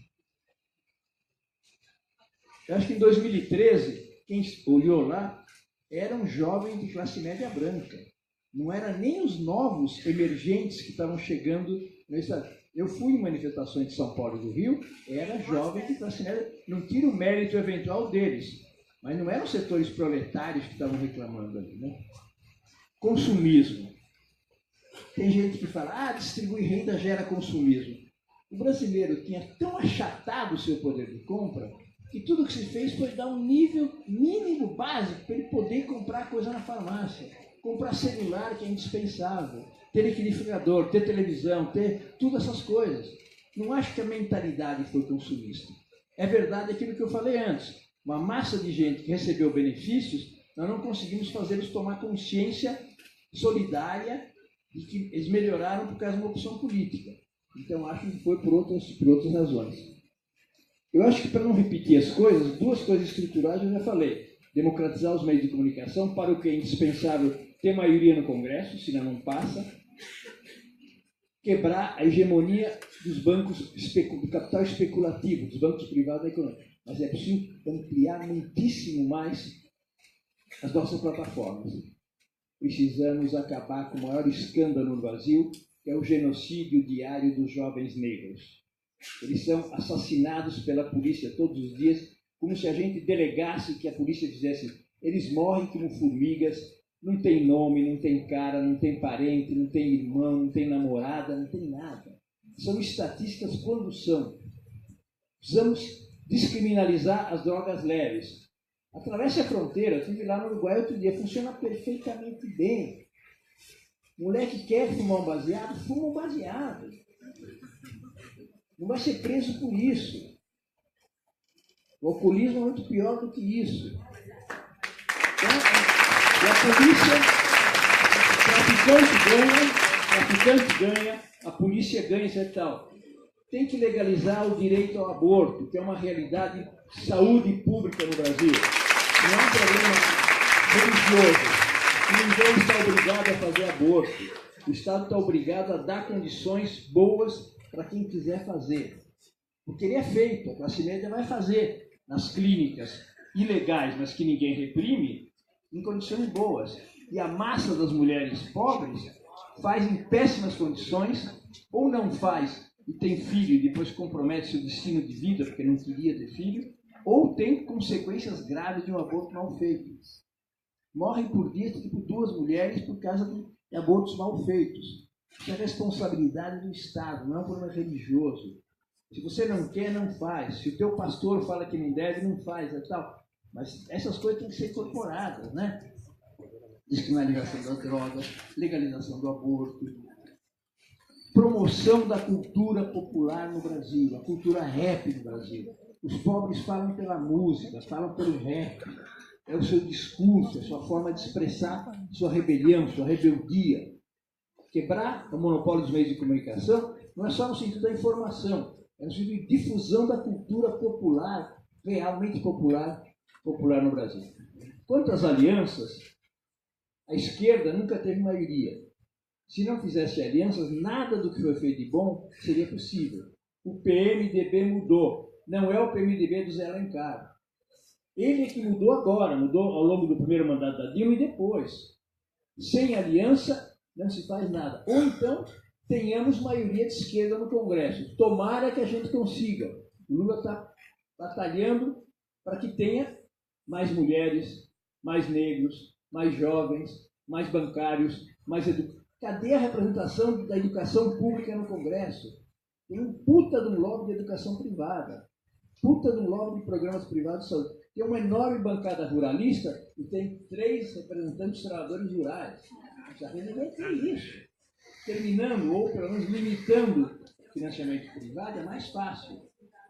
Eu acho que em 2013, quem olhou lá eram jovens de classe média branca. Não eram nem os novos emergentes que estavam chegando no estado. Eu fui em manifestações de São Paulo e do Rio, era jovem de classe média, não tira o mérito eventual deles, mas não eram setores proletários que estavam reclamando ali, né? Consumismo. Tem gente que fala, distribuir renda gera consumismo. O brasileiro tinha tão achatado o seu poder de compra que tudo que se fez foi dar um nível mínimo básico para ele poder comprar coisa na farmácia, comprar celular que é indispensável, ter liquidificador, ter televisão, ter todas essas coisas. Não acho que a mentalidade foi consumista. É verdade aquilo que eu falei antes. Uma massa de gente que recebeu benefícios, nós não conseguimos fazê-los tomar consciência solidária de que eles melhoraram por causa de uma opção política. Então, acho que foi por outras razões. Eu acho que, para não repetir as coisas, duas coisas estruturais eu já falei. Democratizar os meios de comunicação, para o que é indispensável ter maioria no Congresso, senão não passa. Quebrar a hegemonia dos bancos do capital especulativo, dos bancos privados da economia. Mas é preciso ampliar muitíssimo mais as nossas plataformas. Precisamos acabar com o maior escândalo no Brasil, que é o genocídio diário dos jovens negros. Eles são assassinados pela polícia todos os dias, como se a gente delegasse que a polícia fizesse. Eles morrem como formigas, não tem nome, não tem cara, não tem parente, não tem irmão, não tem namorada, não tem nada. São estatísticas quando são. Precisamos descriminalizar as drogas leves. Atravesse a fronteira, estive lá no Uruguai outro dia, funciona perfeitamente bem. O moleque quer fumar um baseado, fuma um baseado. Não vai ser preso por isso. O alcoolismo é muito pior do que isso. Então, e a polícia, traficante ganha, a polícia ganha, etc. Tal. Tem que legalizar o direito ao aborto, que é uma realidade de saúde pública no Brasil. Não é um problema religioso. Ninguém está obrigado a fazer aborto. O Estado está obrigado a dar condições boas para quem quiser fazer. Porque ele é feito, a classe média vai fazer nas clínicas ilegais, mas que ninguém reprime, em condições boas. E a massa das mulheres pobres faz em péssimas condições, ou não faz e tem filho e depois compromete seu destino de vida porque não queria ter filho, ou tem consequências graves de um aborto mal feito. Morrem por dia, tipo, 2 mulheres por causa de abortos mal feitos. Isso é responsabilidade do Estado, não é um problema religioso. Se você não quer, não faz. Se o teu pastor fala que não deve, não faz, é tal. Mas essas coisas têm que ser incorporadas, né? Descriminalização das drogas, legalização do aborto, promoção da cultura popular no Brasil, a cultura rap no Brasil. Os pobres falam pela música, falam pelo rap. É o seu discurso, a sua forma de expressar sua rebelião, sua rebeldia. Quebrar o monopólio dos meios de comunicação não é só no sentido da informação, é no sentido de difusão da cultura popular, realmente popular no Brasil. Quanto às alianças, a esquerda nunca teve maioria. Se não fizesse alianças, nada do que foi feito de bom seria possível. O PMDB mudou. Não é o PMDB do Zé Alencar. Ele é que mudou agora, mudou ao longo do primeiro mandato da Dilma e depois. Sem aliança, não se faz nada. Ou então, tenhamos maioria de esquerda no Congresso. Tomara que a gente consiga. O Lula está batalhando para que tenha mais mulheres, mais negros, mais jovens, mais bancários, mais educados. Cadê a representação da educação pública no Congresso? Tem um puta de um lobby de educação privada, puta de um lobby de programas privados de saúde. Tem uma enorme bancada ruralista e tem 3 representantes de trabalhadores rurais. Já tem isso. Terminando, ou pelo menos limitando o financiamento privado, é mais fácil.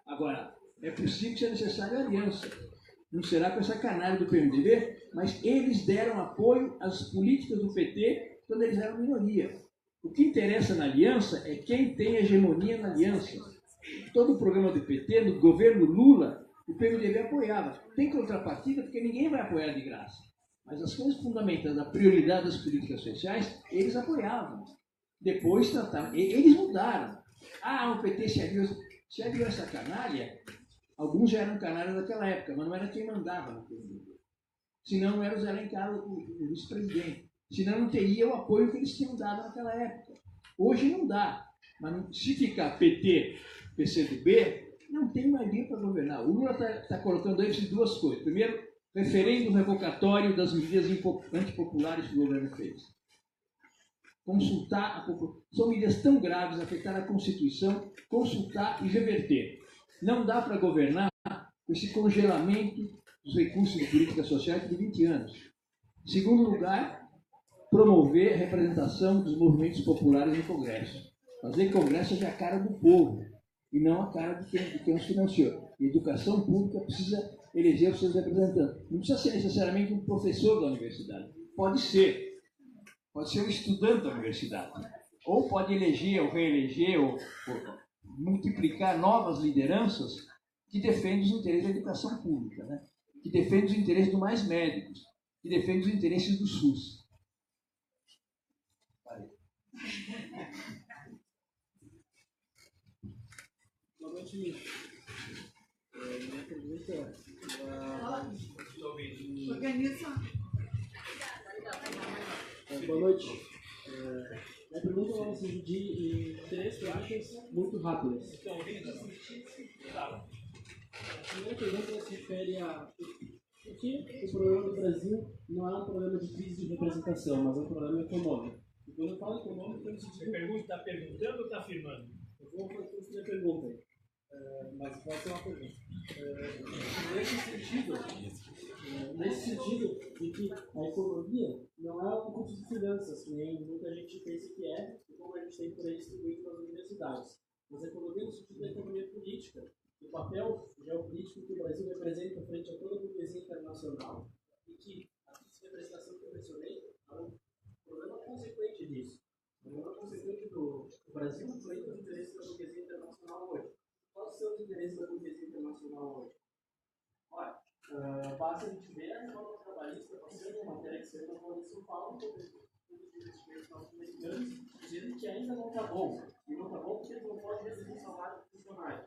Agora, é possível que seja necessária aliança. Não será com essa canalha do PMDB, mas eles deram apoio às políticas do PT quando eles eram minoria. O que interessa na aliança é quem tem hegemonia na aliança. Todo o programa do PT, no governo Lula, o PMDB apoiava. Tem contrapartida porque ninguém vai apoiar de graça. Mas as coisas fundamentais, a prioridade das políticas sociais, eles apoiavam. Depois trataram. Eles mudaram. O PT se aliou essa canalha. Alguns já eram canalhas daquela época, mas não era quem mandava no PMDB. Senão não era o Zé Alencar, o vice-presidente. Senão não teria o apoio que eles tinham dado naquela época. Hoje não dá. Mas se ficar PT, PCdoB, não tem maioria para governar. O Lula está colocando aí 2 coisas. Primeiro, referendo revocatório das medidas antipopulares que o governo fez. Consultar a população. São medidas tão graves, afetar a Constituição, consultar e reverter. Não dá para governar com esse congelamento dos recursos de políticas sociais de 20 anos. Em segundo lugar, promover a representação dos movimentos populares no Congresso. Fazer que o Congresso seja a cara do povo e não a cara de quem os financiou. E a educação pública precisa eleger os seus representantes. Não precisa ser necessariamente um professor da universidade. Pode ser um estudante da universidade. Ou pode eleger, ou reeleger, ou multiplicar novas lideranças que defendem os interesses da educação pública, né? Que defendem os interesses dos mais médicos, que defendem os interesses do SUS. Boa noite, minha pergunta Organiza. Boa noite. Minha pergunta vai se dividir em 3 partes muito rápidas. A primeira pergunta se refere a por que o problema do Brasil não é um problema de crise de representação, mas é um problema econômico. E quando eu falo econômico, eu Está perguntando ou está afirmando? Eu vou fazer a pergunta, mas vai ser uma pergunta. Nesse sentido de que a economia não é um curso de finanças, que nem muita gente pensa que é, e como a gente tem por aí distribuído nas universidades. Mas a economia no sentido da economia política, o papel de geopolítico que o Brasil representa frente a toda a burguesia internacional e que a representação que eu mencionei é um problema consequente disso. Um problema consequente do Brasil frente aos interesses da burguesia internacional hoje. Quais são os interesses da burguesia internacional hoje? Olha, basta a gente ver a reforma trabalhista passando uma matéria que saiu na Folha de São Paulo sobre os investimentos norte-americanos, dizendo que ainda não está bom. E não está bom porque eles não podem reduzir o salário do funcionário.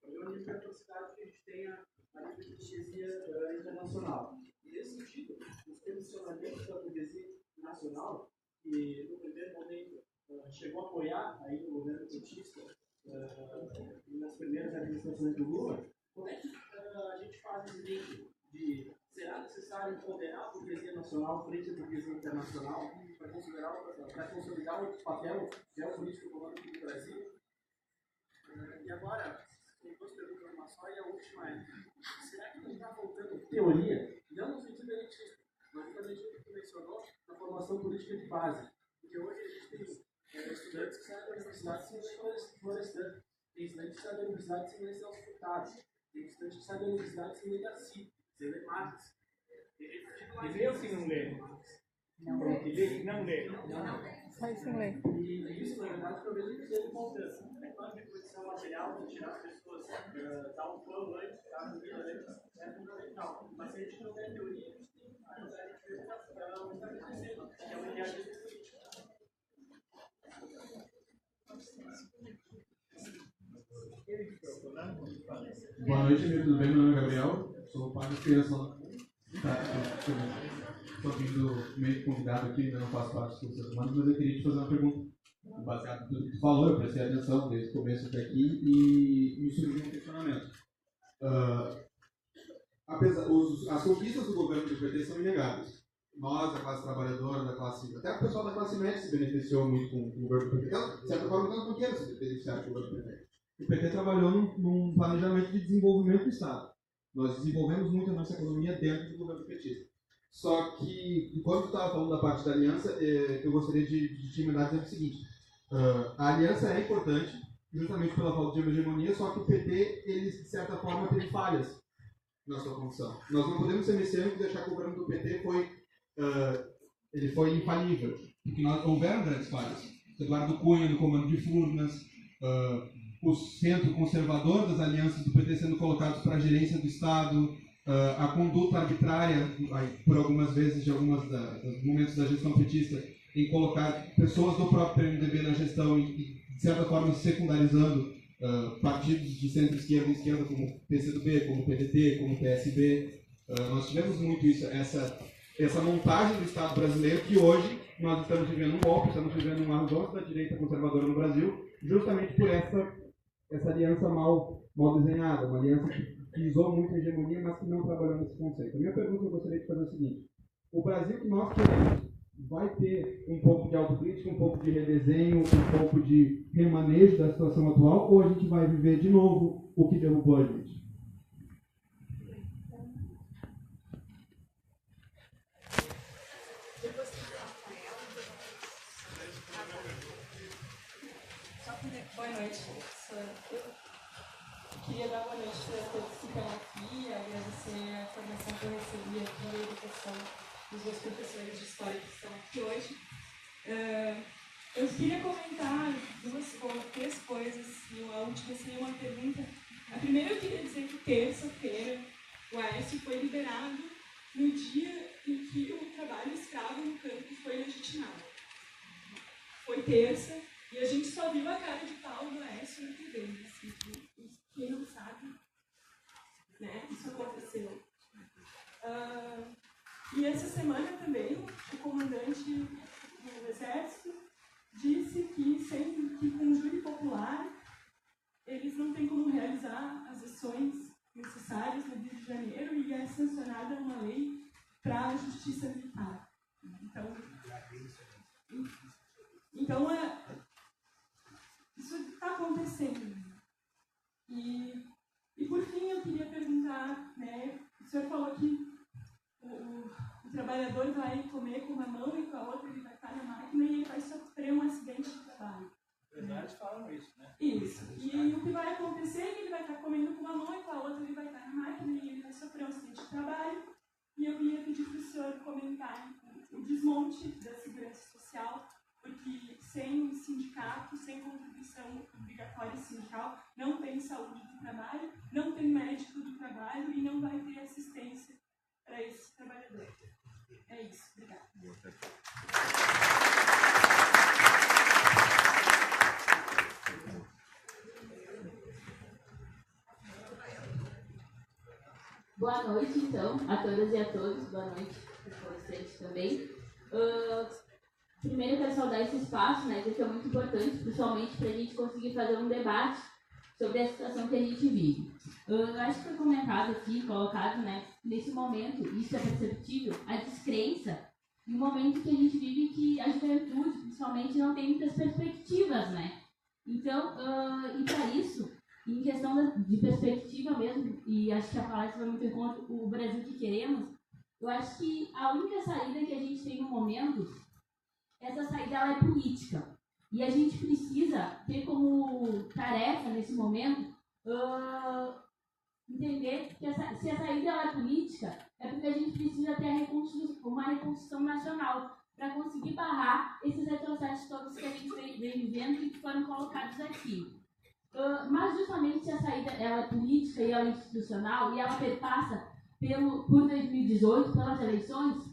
É uma nível de atrocidade que a gente tenha a nível de burguesia internacional. E nesse sentido, os posicionamentos da burguesia nacional, que no primeiro momento chegou a apoiar aí o governo petista nas primeiras administrações do Lula, como é que a gente faz esse link de será necessário empoderar a burguesia nacional frente à burguesia internacional para consolidar o papel geopolítico econômico do Brasil? E agora, tem duas perguntas numa só, e a última é: será que não está faltando teoria? Não no sentido elitista, mas no sentido que mencionou na formação política de base. Porque hoje a gente tem estudantes que saem da universidade sem ler florestan, tem estudantes que saem da universidade sem ler Celso Furtado, tem estudantes que saem da universidade sem ler Darcy, sem ler Marx. E lê ou se não lê? Não lê. Sai sem ler. E isso, na verdade, talvez não esteja faltando. É claro que a condição material de tirar as pessoas dar um plano antes, dar uma vida antes, é fundamental. Mas se a gente não tem teoria, a gente tem que fazer a interpretação, que é uma idealismo político. Boa noite, tudo bem? Meu nome é Gabriel, sou pai de criança lá. Estou vindo meio convidado aqui, ainda não faço parte dos cursos humanos, mas eu queria te fazer uma pergunta. Baseado em tudo que tu falou, eu prestei atenção desde o começo até aqui e me surgiu um questionamento. As conquistas do governo do PT são inegáveis. Nós, a classe trabalhadora, da classe, até o pessoal da classe média se beneficiou muito com o governo do PT. Então, de certa forma, nós não queremos se beneficiar com o governo do PT. O PT trabalhou num planejamento de desenvolvimento do Estado. Nós desenvolvemos muito a nossa economia dentro do governo petista. Só que, enquanto tu estava falando da parte da aliança, eu gostaria de te emendar dizendo o seguinte: a aliança é importante, justamente pela falta de hegemonia, só que o PT, ele, de certa forma, teve falhas na sua condição. Nós não podemos ser messiânicos e deixar que o governo do PT foi infalível, porque houveram grandes falhas. Eduardo Cunha no comando de Furnas, o centro conservador das alianças do PT sendo colocados para a gerência do Estado, a conduta arbitrária, por algumas vezes, de alguns momentos da gestão petista, em colocar pessoas do próprio PMDB na gestão e de certa forma, secundarizando partidos de centro-esquerda e esquerda, como o PCdoB, como o PDT, como o PSB. Nós tivemos muito isso, essa montagem do Estado brasileiro, que hoje nós estamos vivendo um golpe, estamos vivendo um avanço da direita conservadora no Brasil, justamente por essa aliança mal desenhada, uma aliança que visou muito a hegemonia, mas que não trabalhou nesse conceito. A minha pergunta eu gostaria de fazer o seguinte: o Brasil que nós queremos vai ter um pouco de autocrítica, um pouco de redesenho, um pouco de remanejo da situação atual, ou a gente vai viver de novo o que derrubou a gente? Boa noite. Eu queria dar boa noite para todos que estão aqui, agradecer a formação que eu recebi aqui na educação dos meus professores de história que estão aqui hoje. Eu queria comentar três coisas, e a última seria uma pergunta. A primeira, eu queria dizer que terça-feira o Aécio foi liberado no dia em que o trabalho escravo no campo foi legitimado. Foi terça, e a gente só viu a cara de pau do Aécio na TV. Assim, quem não sabe, né? Isso aconteceu. E essa semana também, o comandante do Exército disse que com júri popular eles não têm como realizar as ações necessárias no Rio de Janeiro e é sancionada uma lei para a justiça militar. Então isso está acontecendo. E por fim, eu queria perguntar, né, o senhor falou que o trabalhador vai comer com uma mão e com a outra ele vai estar na máquina e ele vai sofrer um acidente de trabalho. Na verdade, falam isso, né? Isso. E o que vai acontecer é que ele vai estar comendo com uma mão e com a outra ele vai estar na máquina e ele vai sofrer um acidente de trabalho. E eu ia pedir para o senhor comentar o desmonte da segurança social, porque sem sindicato, sem contribuição obrigatória sindical, não tem saúde do trabalho, não tem médico do trabalho e não vai ter assistência para esse trabalhador. É isso. Obrigada. Boa noite, então, a todas e a todos. Boa noite para vocês também. Primeiro, eu quero saudar esse espaço, né, que é muito importante, principalmente para a gente conseguir fazer um debate sobre a situação que a gente vive. Acho que foi comentado aqui, colocado, né, nesse momento, isso é perceptível, a descrença, no momento que a gente vive que a juventude, principalmente, não tem muitas perspectivas, né? Então, e para isso, em questão de perspectiva mesmo, e acho que a palestra vai muito em conta o Brasil que queremos, eu acho que a única saída que a gente tem no momento, essa saída ela é política. E a gente precisa ter como tarefa, nesse momento, entender que se a saída ela é política, é porque a gente precisa ter uma reconstrução nacional para conseguir barrar esses retrocessos todos que a gente vem vivendo e que foram colocados aqui. Mas justamente se a saída ela é política e ela é institucional e ela perpassa por 2018, pelas eleições,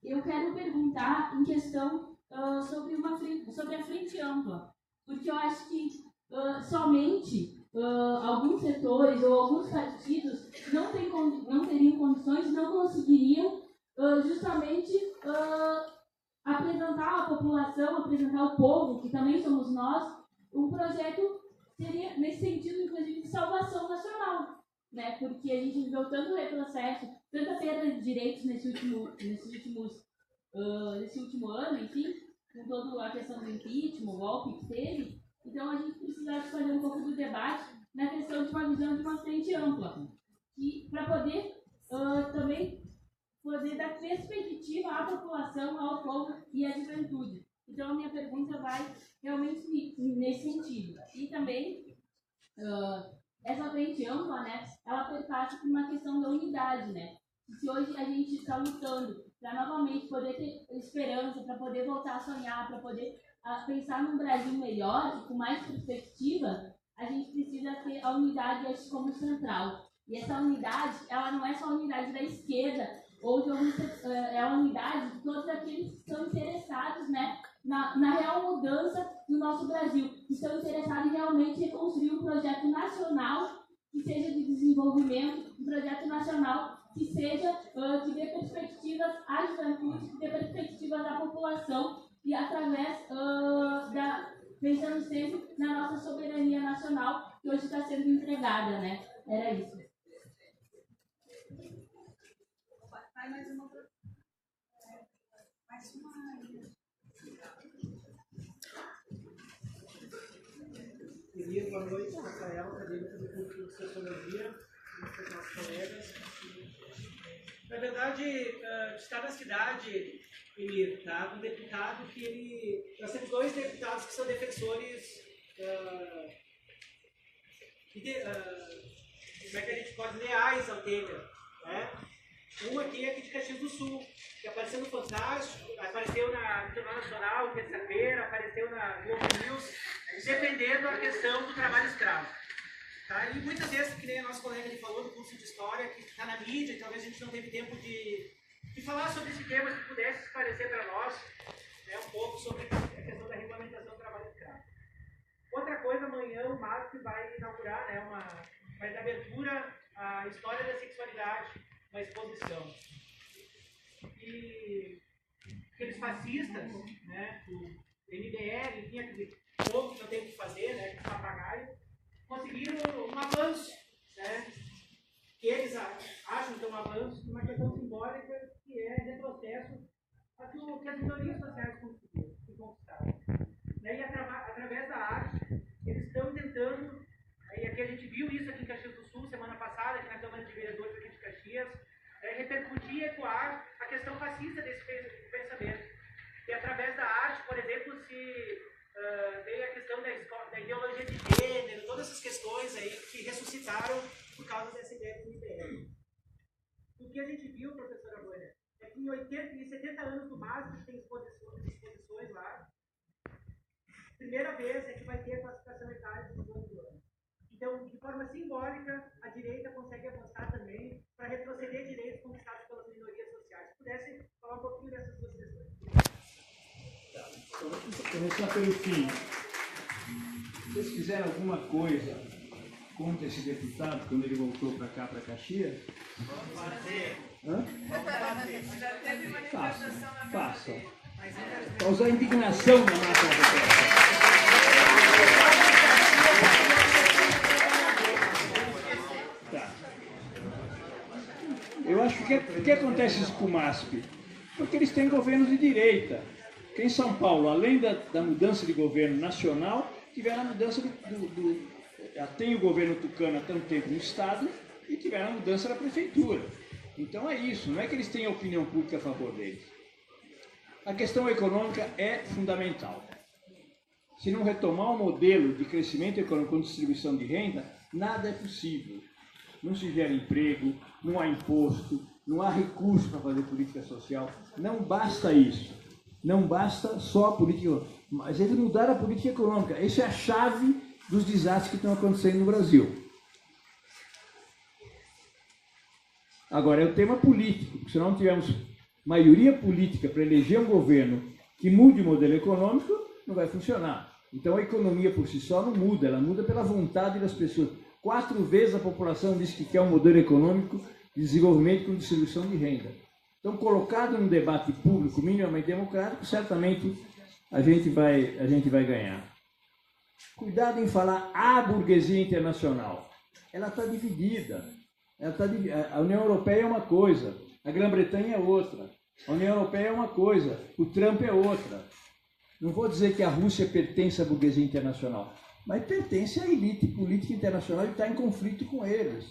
eu quero perguntar em questão sobre a frente ampla, porque eu acho que somente alguns setores ou alguns partidos não teriam condições, não conseguiriam justamente apresentar à população, apresentar ao povo, que também somos nós, um projeto seria, nesse sentido, inclusive, de salvação nacional, né? Porque a gente viveu tanto retrocesso, tanta perda de direitos nesse último ano, enfim, com toda a questão do impeachment, o golpe que teve. Então, a gente precisa fazer um pouco do debate na questão de uma visão de uma frente ampla, para poder também poder dar perspectiva à população, ao povo e à juventude. Então, a minha pergunta vai realmente nesse sentido. E também, essa frente ampla, né, ela perpassa por uma questão da unidade, né? Se hoje a gente está lutando para novamente poder ter esperança, para poder voltar a sonhar, para poder pensar num Brasil melhor e com mais perspectiva, a gente precisa ter a unidade como central. E essa unidade, ela não é só a unidade da esquerda, ou de é a unidade de todos aqueles que estão interessados, né, na real mudança do nosso Brasil, que estão interessados em realmente reconstruir um projeto nacional que seja de desenvolvimento, um projeto nacional que seja, que dê perspectivas à juventude, que dê perspectivas à população e através pensando sempre na nossa soberania nacional que hoje está sendo entregada, né? Era isso. Mais uma. Boa noite, Rafael, acadêmico do curso de Sociologia, com os nossos colegas. Na verdade, está na cidade, Emir, tá? Um deputado que ele... Nós temos dois deputados que são defensores... como é que a gente pode leais ao Temer, né? Um aqui é aqui de Caxias do Sul, que apareceu no Fantástico, apareceu no Jornal Nacional, terça-feira, apareceu na Globo News, defendendo a questão do trabalho escravo. Tá? E muitas vezes, que nem a nossa colega ali falou do curso de História, que está na mídia, e talvez a gente não teve tempo de falar sobre esse tema, se pudesse esclarecer para nós, né, um pouco sobre a questão da regulamentação do trabalho escravo. Outra coisa, amanhã o MASP vai inaugurar, né, vai dar abertura à história da sexualidade, uma exposição. E aqueles fascistas, né, do MBL, enfim, aquele povo que não tem o que fazer, né, que papagaio, conseguiram um avanço, né, que eles acham que é um avanço, uma questão simbólica que é retrocesso a que as minorias sociais conquistaram. E através da arte, eles estão tentando, e aqui a gente viu isso aqui em Caxias do Sul, semana passada, aqui na Câmara de Vereadores aqui de Caxias, repercutir e ecoar a questão fascista desse pensamento. E através da arte, por exemplo, se veio a questão da ideologia de aí que ressuscitaram por causa dessa ideia do MBL. O que a gente viu, professora Vânia, é que em 70 anos do MASP, que tem exposições lá, primeira vez é que vai ter a classificação etária do segundo ano. Então, de forma simbólica, a direita consegue avançar também para retroceder direitos conquistados pelas minorias sociais. Se pudesse falar um pouquinho dessas duas questões. Vou começar pelo fim. Vocês fizeram alguma coisa contra esse deputado quando ele voltou para cá, para Caxias? Vamos fazer. Hã? Vamos fazer. Já teve manifestação na casa Façam. dele. Causar indignação na massa da população. Tá. Eu acho que o que acontece isso com o MASP? Porque eles têm governos de direita. Porque em São Paulo, além da mudança de governo nacional, tiveram a mudança tem o governo tucano há tanto tempo no Estado e tiveram a mudança da prefeitura. Então é isso, não é que eles tenham opinião pública a favor deles. A questão econômica é fundamental. Se não retomar o modelo de crescimento econômico com distribuição de renda, nada é possível. Não se gera emprego, não há imposto, não há recurso para fazer política social. Não basta isso. Não basta só a política, mas eles mudaram a política econômica. Essa é a chave dos desastres que estão acontecendo no Brasil. Agora, é o tema político. Se não tivermos maioria política para eleger um governo que mude o modelo econômico, não vai funcionar. Então, a economia por si só não muda, ela muda pela vontade das pessoas. 4 vezes a população diz que quer um modelo econômico de desenvolvimento com distribuição de renda. Então, colocado num debate público minimamente democrático, certamente a gente vai ganhar. Cuidado em falar a burguesia internacional. Ela está dividida. A União Europeia é uma coisa, a Grã-Bretanha é outra. A União Europeia é uma coisa, o Trump é outra. Não vou dizer que a Rússia pertence à burguesia internacional, mas pertence à elite política internacional e está em conflito com eles.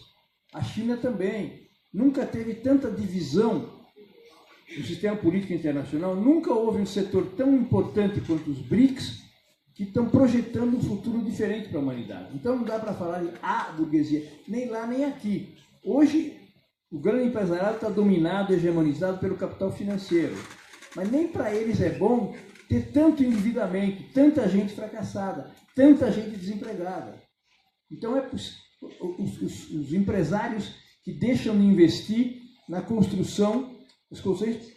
A China também. Nunca teve tanta divisão no sistema político internacional, nunca houve um setor tão importante quanto os BRICS que estão projetando um futuro diferente para a humanidade. Então não dá para falar de a burguesia, nem lá nem aqui. Hoje, o grande empresariado está dominado, hegemonizado pelo capital financeiro. Mas nem para eles é bom ter tanto endividamento, tanta gente fracassada, tanta gente desempregada. Então, os empresários que deixam de investir na construção, as construções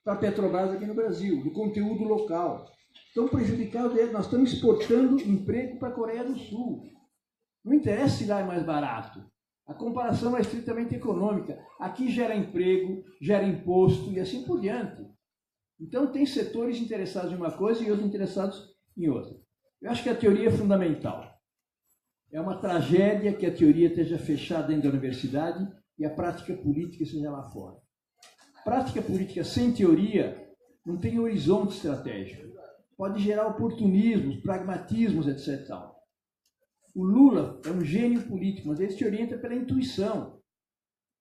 para a Petrobras aqui no Brasil, do conteúdo local. Estão prejudicando eles. Nós estamos exportando emprego para a Coreia do Sul. Não interessa se lá é mais barato. A comparação é estritamente econômica. Aqui gera emprego, gera imposto e assim por diante. Então, tem setores interessados em uma coisa e outros interessados em outra. Eu acho que a teoria é fundamental. É uma tragédia que a teoria esteja fechada dentro da universidade e a prática política seja lá fora. Prática política sem teoria não tem horizonte estratégico. Pode gerar oportunismos, pragmatismos, etc. O Lula é um gênio político, mas ele se orienta pela intuição.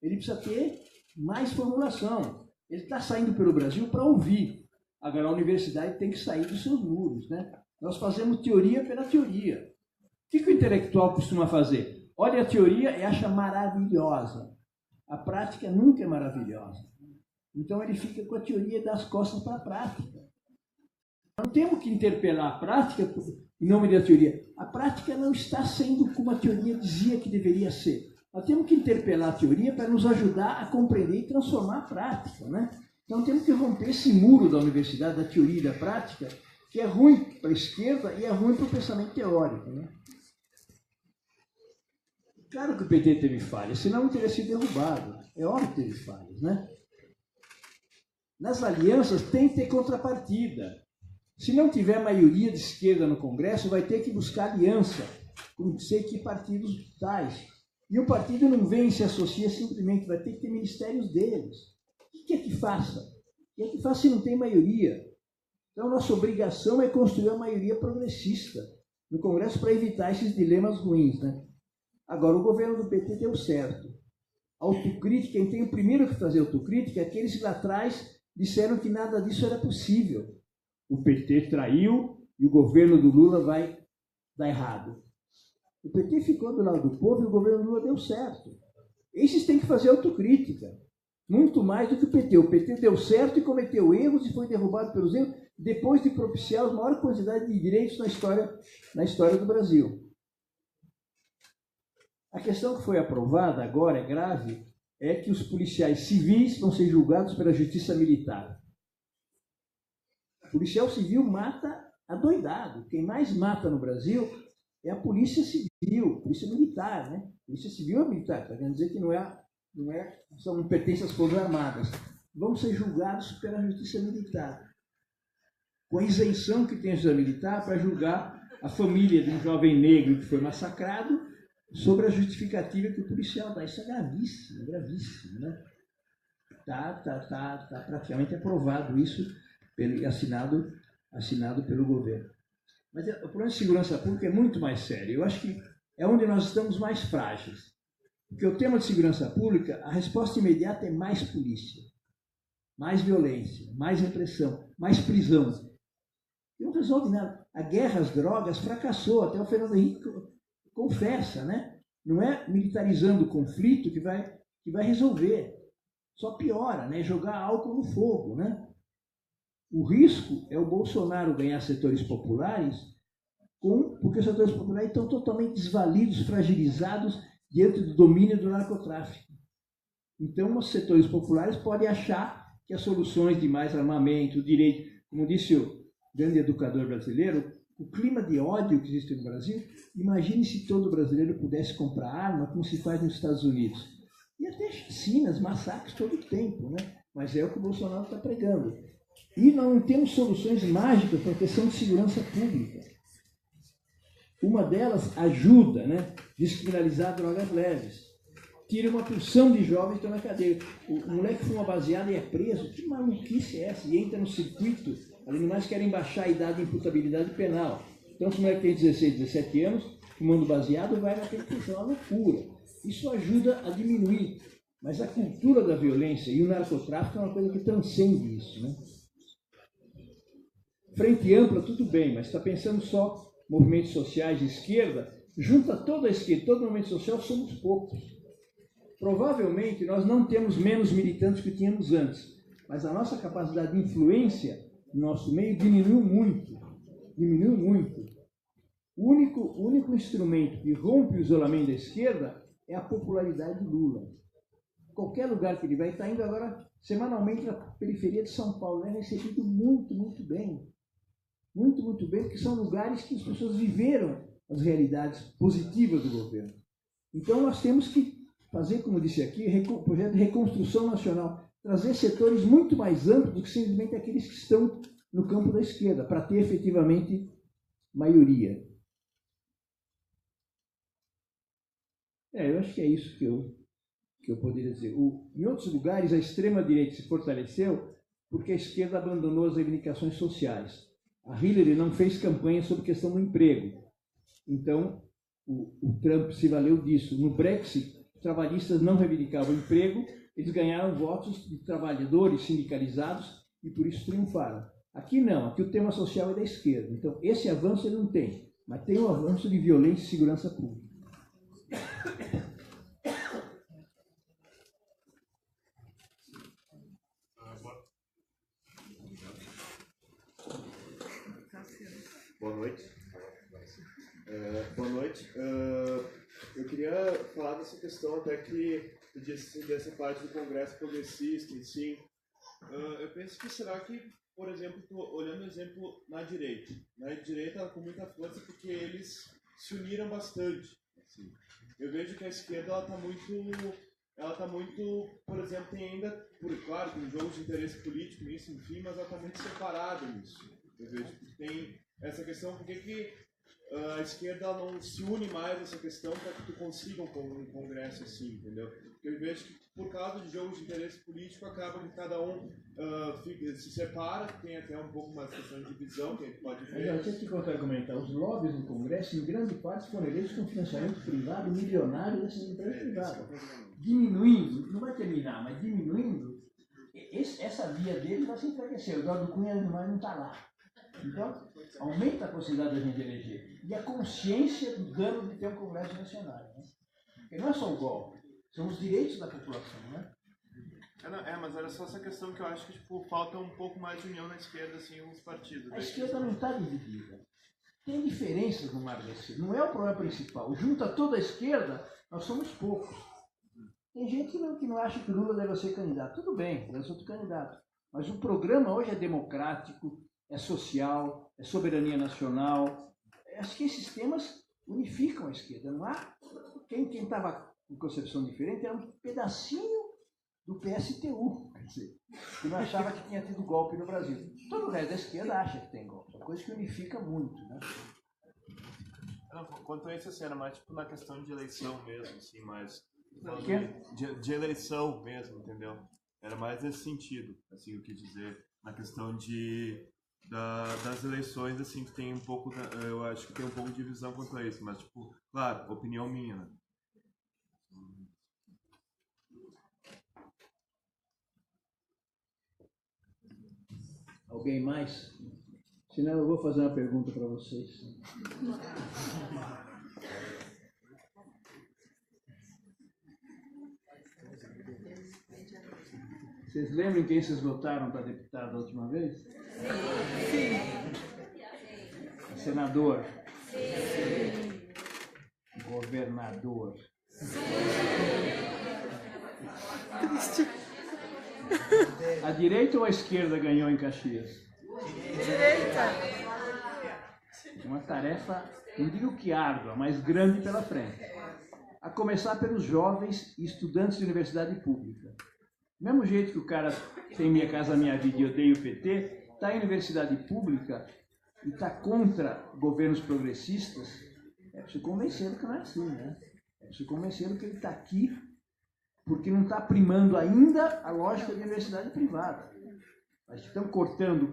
Ele precisa ter mais formulação. Ele está saindo pelo Brasil para ouvir. Agora, a universidade tem que sair dos seus muros, né? Nós fazemos teoria pela teoria. O que o intelectual costuma fazer? Olha a teoria e acha maravilhosa. A prática nunca é maravilhosa. Então, ele fica com a teoria das costas para a prática. Não temos que interpelar a prática em nome da teoria. A prática não está sendo como a teoria dizia que deveria ser. Nós temos que interpelar a teoria para nos ajudar a compreender e transformar a prática, né? Então temos que romper esse muro da universidade, da teoria e da prática, que é ruim para a esquerda e é ruim para o pensamento teórico, né? Claro que o PT teve falhas, senão não teria sido derrubado. É óbvio que teve falhas, né? Nas alianças tem que ter contrapartida. Se não tiver maioria de esquerda no Congresso, vai ter que buscar aliança com sei que partidos tais. E o partido não vem e se associa simplesmente, vai ter que ter ministérios deles. O que é que faça? O que é que faça se não tem maioria? Então, nossa obrigação é construir uma maioria progressista no Congresso para evitar esses dilemas ruins, né? Agora, o governo do PT deu certo. Autocrítica, quem tem o primeiro que fazer autocrítica é aqueles que lá atrás disseram que nada disso era possível. O PT traiu e o governo do Lula vai dar errado. O PT ficou do lado do povo e o governo Lula deu certo. Esses têm que fazer autocrítica, muito mais do que o PT. O PT deu certo e cometeu erros e foi derrubado pelos erros depois de propiciar a maior quantidade de direitos na história do Brasil. A questão que foi aprovada agora, é grave, é que os policiais civis vão ser julgados pela justiça militar. O policial civil mata adoidado. Quem mais mata no Brasil é a polícia civil, polícia militar, né? Polícia civil é militar, está querendo dizer que não pertence às Forças Armadas. Vão ser julgados pela justiça militar, com a isenção que tem a justiça militar para julgar a família de um jovem negro que foi massacrado sobre a justificativa que o policial dá. Isso é gravíssimo, gravíssimo, né? Tá praticamente aprovado isso, assinado pelo governo. Mas o problema de segurança pública é muito mais sério. Eu acho que é onde nós estamos mais frágeis. Porque o tema de segurança pública, a resposta imediata é mais polícia, mais violência, mais repressão, mais prisão. E não resolve nada. A guerra às drogas fracassou, até o Fernando Henrique confessa, né? Não é militarizando o conflito que vai resolver. Só piora, né? Jogar álcool no fogo, né? O risco é o Bolsonaro ganhar setores populares, porque os setores populares estão totalmente desvalidos, fragilizados diante do domínio do narcotráfico. Então, os setores populares podem achar que as soluções de mais armamento, direito, como disse o grande educador brasileiro, o clima de ódio que existe no Brasil, imagine se todo brasileiro pudesse comprar arma como se faz nos Estados Unidos. E até chacinas, massacres todo o tempo, né? Mas é o que o Bolsonaro está pregando. E nós não temos soluções mágicas para a questão de segurança pública. Uma delas ajuda, né? Descriminalizar drogas leves. Tira uma porção de jovens que estão na cadeia. O moleque fuma baseado e é preso. Que maluquice é essa? E entra no circuito. Além de mais, querem baixar a idade de imputabilidade penal. Então, se o moleque tem 16, 17 anos, fumando baseado, vai naquele que é uma loucura. Isso ajuda a diminuir. Mas a cultura da violência e o narcotráfico é uma coisa que transcende isso, né? Frente ampla, tudo bem, mas está pensando só movimentos sociais de esquerda, junta toda a esquerda, todo movimento social, somos poucos. Provavelmente nós não temos menos militantes que tínhamos antes, mas a nossa capacidade de influência no nosso meio diminuiu muito. Diminuiu muito. O único instrumento que rompe o isolamento da esquerda é a popularidade de Lula. Qualquer lugar que ele vai, está indo agora semanalmente na periferia de São Paulo, é recebido muito, muito bem. Muito, muito bem, porque são lugares que as pessoas viveram as realidades positivas do governo. Então nós temos que fazer, como disse aqui, projeto de reconstrução nacional, trazer setores muito mais amplos do que simplesmente aqueles que estão no campo da esquerda, para ter efetivamente maioria. Eu acho que é isso que eu poderia dizer. Em outros lugares, a extrema-direita se fortaleceu porque a esquerda abandonou as reivindicações sociais. A Hillary não fez campanha sobre a questão do emprego. Então, o Trump se valeu disso. No Brexit, os trabalhistas não reivindicavam emprego, eles ganharam votos de trabalhadores sindicalizados e por isso triunfaram. Aqui não, aqui o tema social é da esquerda. Então, esse avanço ele não tem, mas tem um avanço de violência e segurança pública. Boa noite. Boa noite. Eu queria falar dessa questão até que tu disse dessa parte do Congresso Progressista em si. Eu penso que será que, por exemplo, olhando o exemplo na direita ela com muita força porque eles se uniram bastante. Assim. Eu vejo que a esquerda ela tá muito, por exemplo, tem ainda, claro, tem jogos de interesse político nisso, enfim, mas ela está muito separada nisso. Eu vejo que tem essa questão, por que a esquerda não se une mais nessa questão para que tu consiga um congresso assim, entendeu? Porque eu vejo que por causa de jogos de interesse político acaba que cada um se separa, tem até um pouco mais questão de divisão que a gente pode ver. Deixa eu te argumentar. Os lobbies no Congresso, em grande parte, foram eleitos com financiamento privado, milionário dessas empresas privadas. Diminuindo, não vai terminar, mas diminuindo, essa via dele vai se enfraquecer. O Eduardo Cunha mais não está lá. Então, aumenta a possibilidade da gente eleger. E a consciência do dano de ter um Congresso Nacional. Né? Porque não é só o golpe, são os direitos da população. Né? Mas era só essa questão que eu acho que tipo, falta um pouco mais de união na esquerda, assim, os partidos. A esquerda não está dividida. Tem diferenças no mar da esquerda. Não é o problema principal. Junta toda a esquerda, nós somos poucos. Tem gente que não acha que o Lula deve ser candidato. Tudo bem, deve ser outro candidato. Mas o programa hoje é democrático, é social, é soberania nacional. Acho que esses temas unificam a esquerda. Não há... Quem estava com concepção diferente era um pedacinho do PSTU, quer dizer, que não achava que tinha tido golpe no Brasil. Todo o resto da esquerda acha que tem golpe. É uma coisa que unifica muito. Né? Não, quanto a isso, assim, era mais tipo na questão de eleição mesmo, assim, mais... De eleição mesmo, entendeu? Era mais nesse sentido, assim, o que dizer, na questão das eleições, assim, que tem um pouco, eu acho que tem um pouco de divisão quanto a isso, mas, tipo, claro, opinião minha, né? Alguém mais? Senão eu vou fazer uma pergunta para vocês. Vocês lembram quem vocês votaram para deputado a última vez? Sim. Senador? Sim. Governador? Sim. A direita ou a esquerda ganhou em Caxias? Direita. Uma tarefa, não digo que árdua, mas grande pela frente. A começar pelos jovens e estudantes de universidade pública. Do mesmo jeito que o cara tem Minha Casa Minha Vida e odeia o PT, está em universidade pública e está contra governos progressistas, é preciso convencê-lo que não é assim, né? É preciso convencê-lo que ele está aqui porque não está primando ainda a lógica da universidade privada. Nós estamos cortando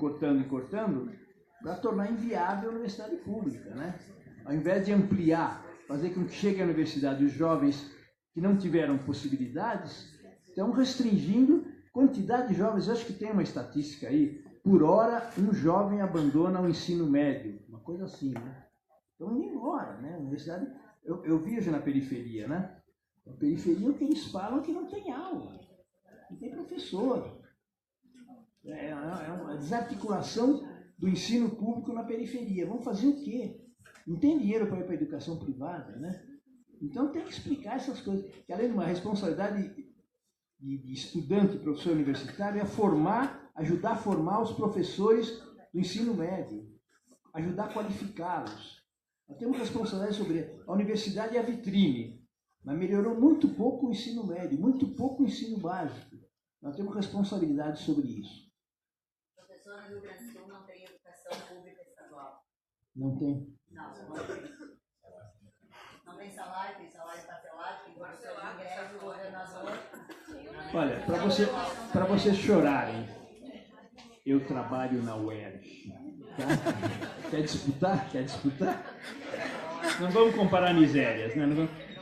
para tornar inviável a universidade pública, né? Ao invés de ampliar, fazer com que chegue à universidade os jovens que não tiveram possibilidades, estão restringindo a quantidade de jovens. Eu acho que tem uma estatística aí, por hora um jovem abandona o ensino médio, uma coisa assim, né? Estão indo embora, né? A universidade, eu vejo na periferia, né? Na periferia o que eles falam é que não tem aula, não tem professor. É uma desarticulação do ensino público na periferia. Vamos fazer o quê? Não tem dinheiro para ir para a educação privada, né? Então tem que explicar essas coisas. Que além de uma responsabilidade de estudante e professor universitário é ajudar a formar os professores do ensino médio, ajudar a qualificá-los. Nós temos responsabilidade sobre a universidade é a vitrine, mas melhorou muito pouco o ensino médio, muito pouco o ensino básico. Nós temos responsabilidade sobre isso. Professor, no Rio Grande do Sul não tem educação pública estadual. Não tem? Não tem. Não tem salário, tem salário parcelado, tem professor de greve, governador. Olha, para vocês chorarem, eu trabalho na UERJ. Tá? Quer disputar? Não vamos comparar misérias, né?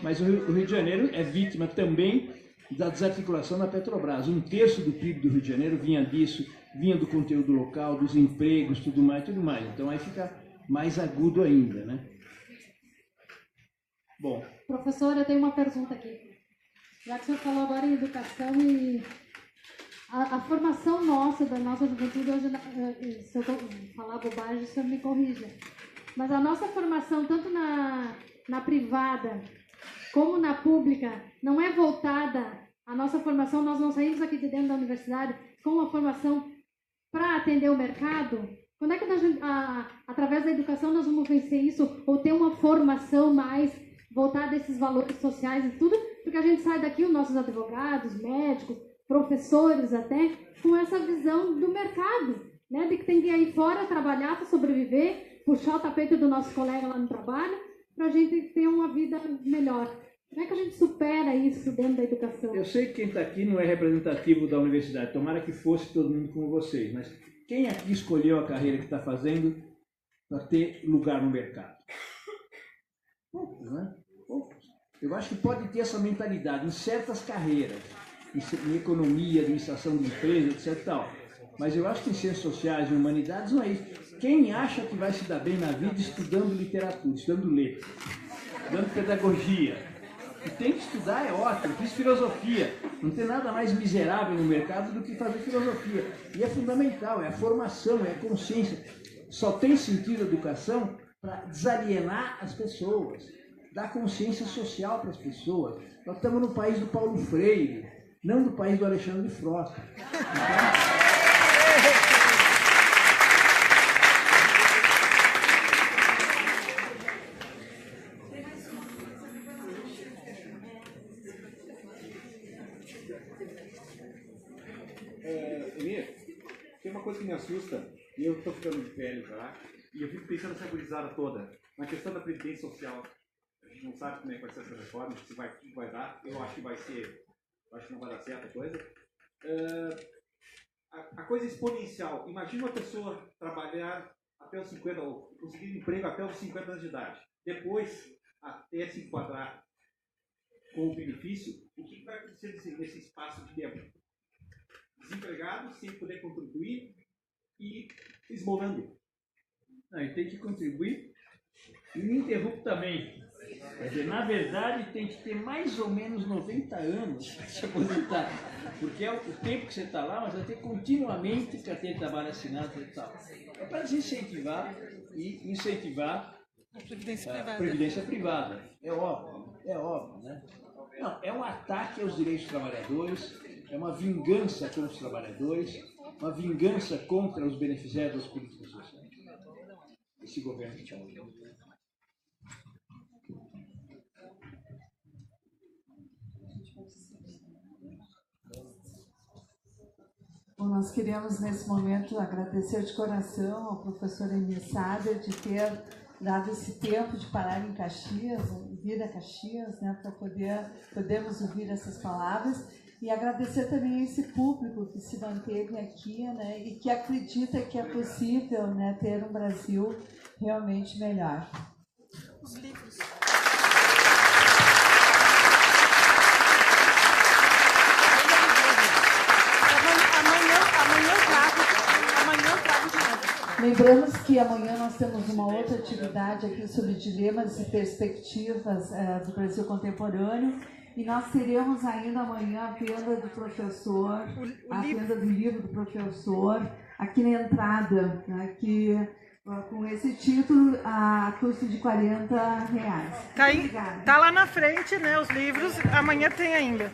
Mas o Rio de Janeiro é vítima também da desarticulação da Petrobras. 1/3 do PIB do Rio de Janeiro vinha disso, vinha do conteúdo local, dos empregos, tudo mais. Então aí fica mais agudo ainda, né? Bom. Professor, eu tenho uma pergunta aqui. Já que o senhor falou agora em educação e a formação nossa, da nossa juventude, hoje, se eu falar bobagem, o senhor me corrija. Mas a nossa formação, tanto na privada como na pública, não é voltada, a nossa formação, nós não saímos aqui de dentro da universidade com uma formação para atender o mercado. Quando é que através da educação nós vamos vencer isso? Ou ter uma formação mais voltada a esses valores sociais e tudo? Porque a gente sai daqui, os nossos advogados, médicos, professores até, com essa visão do mercado, né? De que tem que ir aí fora trabalhar para sobreviver, puxar o tapete do nosso colega lá no trabalho, para a gente ter uma vida melhor. Como é que a gente supera isso dentro da educação? Eu sei que quem está aqui não é representativo da universidade, tomara que fosse todo mundo como vocês, mas quem aqui escolheu a carreira que está fazendo para ter lugar no mercado? Poucos, né? Poucos. Eu acho que pode ter essa mentalidade em certas carreiras, em economia, administração de empresa, etc. Tal. Mas eu acho que em ciências sociais e humanidades não é isso. Quem acha que vai se dar bem na vida estudando literatura, estudando letras, estudando pedagogia, e tem que estudar é ótimo. Fiz filosofia. Não tem nada mais miserável no mercado do que fazer filosofia. E é fundamental, é a formação, é a consciência. Só tem sentido a educação para desalienar as pessoas, dar consciência social para as pessoas. Nós estamos no país do Paulo Freire, não do país do Alexandre Frota. Emir, tem uma coisa que me assusta, e eu estou ficando de velho já, e eu fico pensando nessa gurizada toda, na questão da previdência social. A gente não sabe como é que vai ser essa reforma, se vai, que vai dar, eu acho que vai ser, eu acho que não vai dar certo a coisa. A coisa exponencial, imagina uma pessoa trabalhar até os 50, ou conseguir emprego até os 50 anos de idade, depois, até se enquadrar com o benefício, o que vai acontecer nesse espaço de tempo? Desempregado, sem poder contribuir e esmolando. E tem que contribuir ininterruptamente. Quer dizer, na verdade, tem que ter mais ou menos 90 anos para se aposentar. Porque é o tempo que você está lá, mas vai ter continuamente carteira de trabalho assinado e tal. É para desincentivar e incentivar a previdência privada. É óbvio, né? Não, é um ataque aos direitos dos trabalhadores, é uma vingança contra os trabalhadores, uma vingança contra os beneficiários das políticas sociais. Esse governo que chama. Bom, nós queríamos nesse momento agradecer de coração ao professor Emir Sader de ter dado esse tempo de parar em Caxias, vir a Caxias, né, para podermos ouvir essas palavras, e agradecer também a esse público que se manteve aqui, né, e que acredita que é possível, né, ter um Brasil realmente melhor. Os livros. Amanhã eu trago de novo. Lembramos que amanhã nós temos uma outra atividade aqui sobre dilemas e perspectivas do Brasil contemporâneo, e nós teremos ainda amanhã a venda do professor, a venda do livro do professor, aqui na entrada, né, que, com esse título, a custo de R$40. Tá lá na frente, né, os livros, amanhã tem ainda.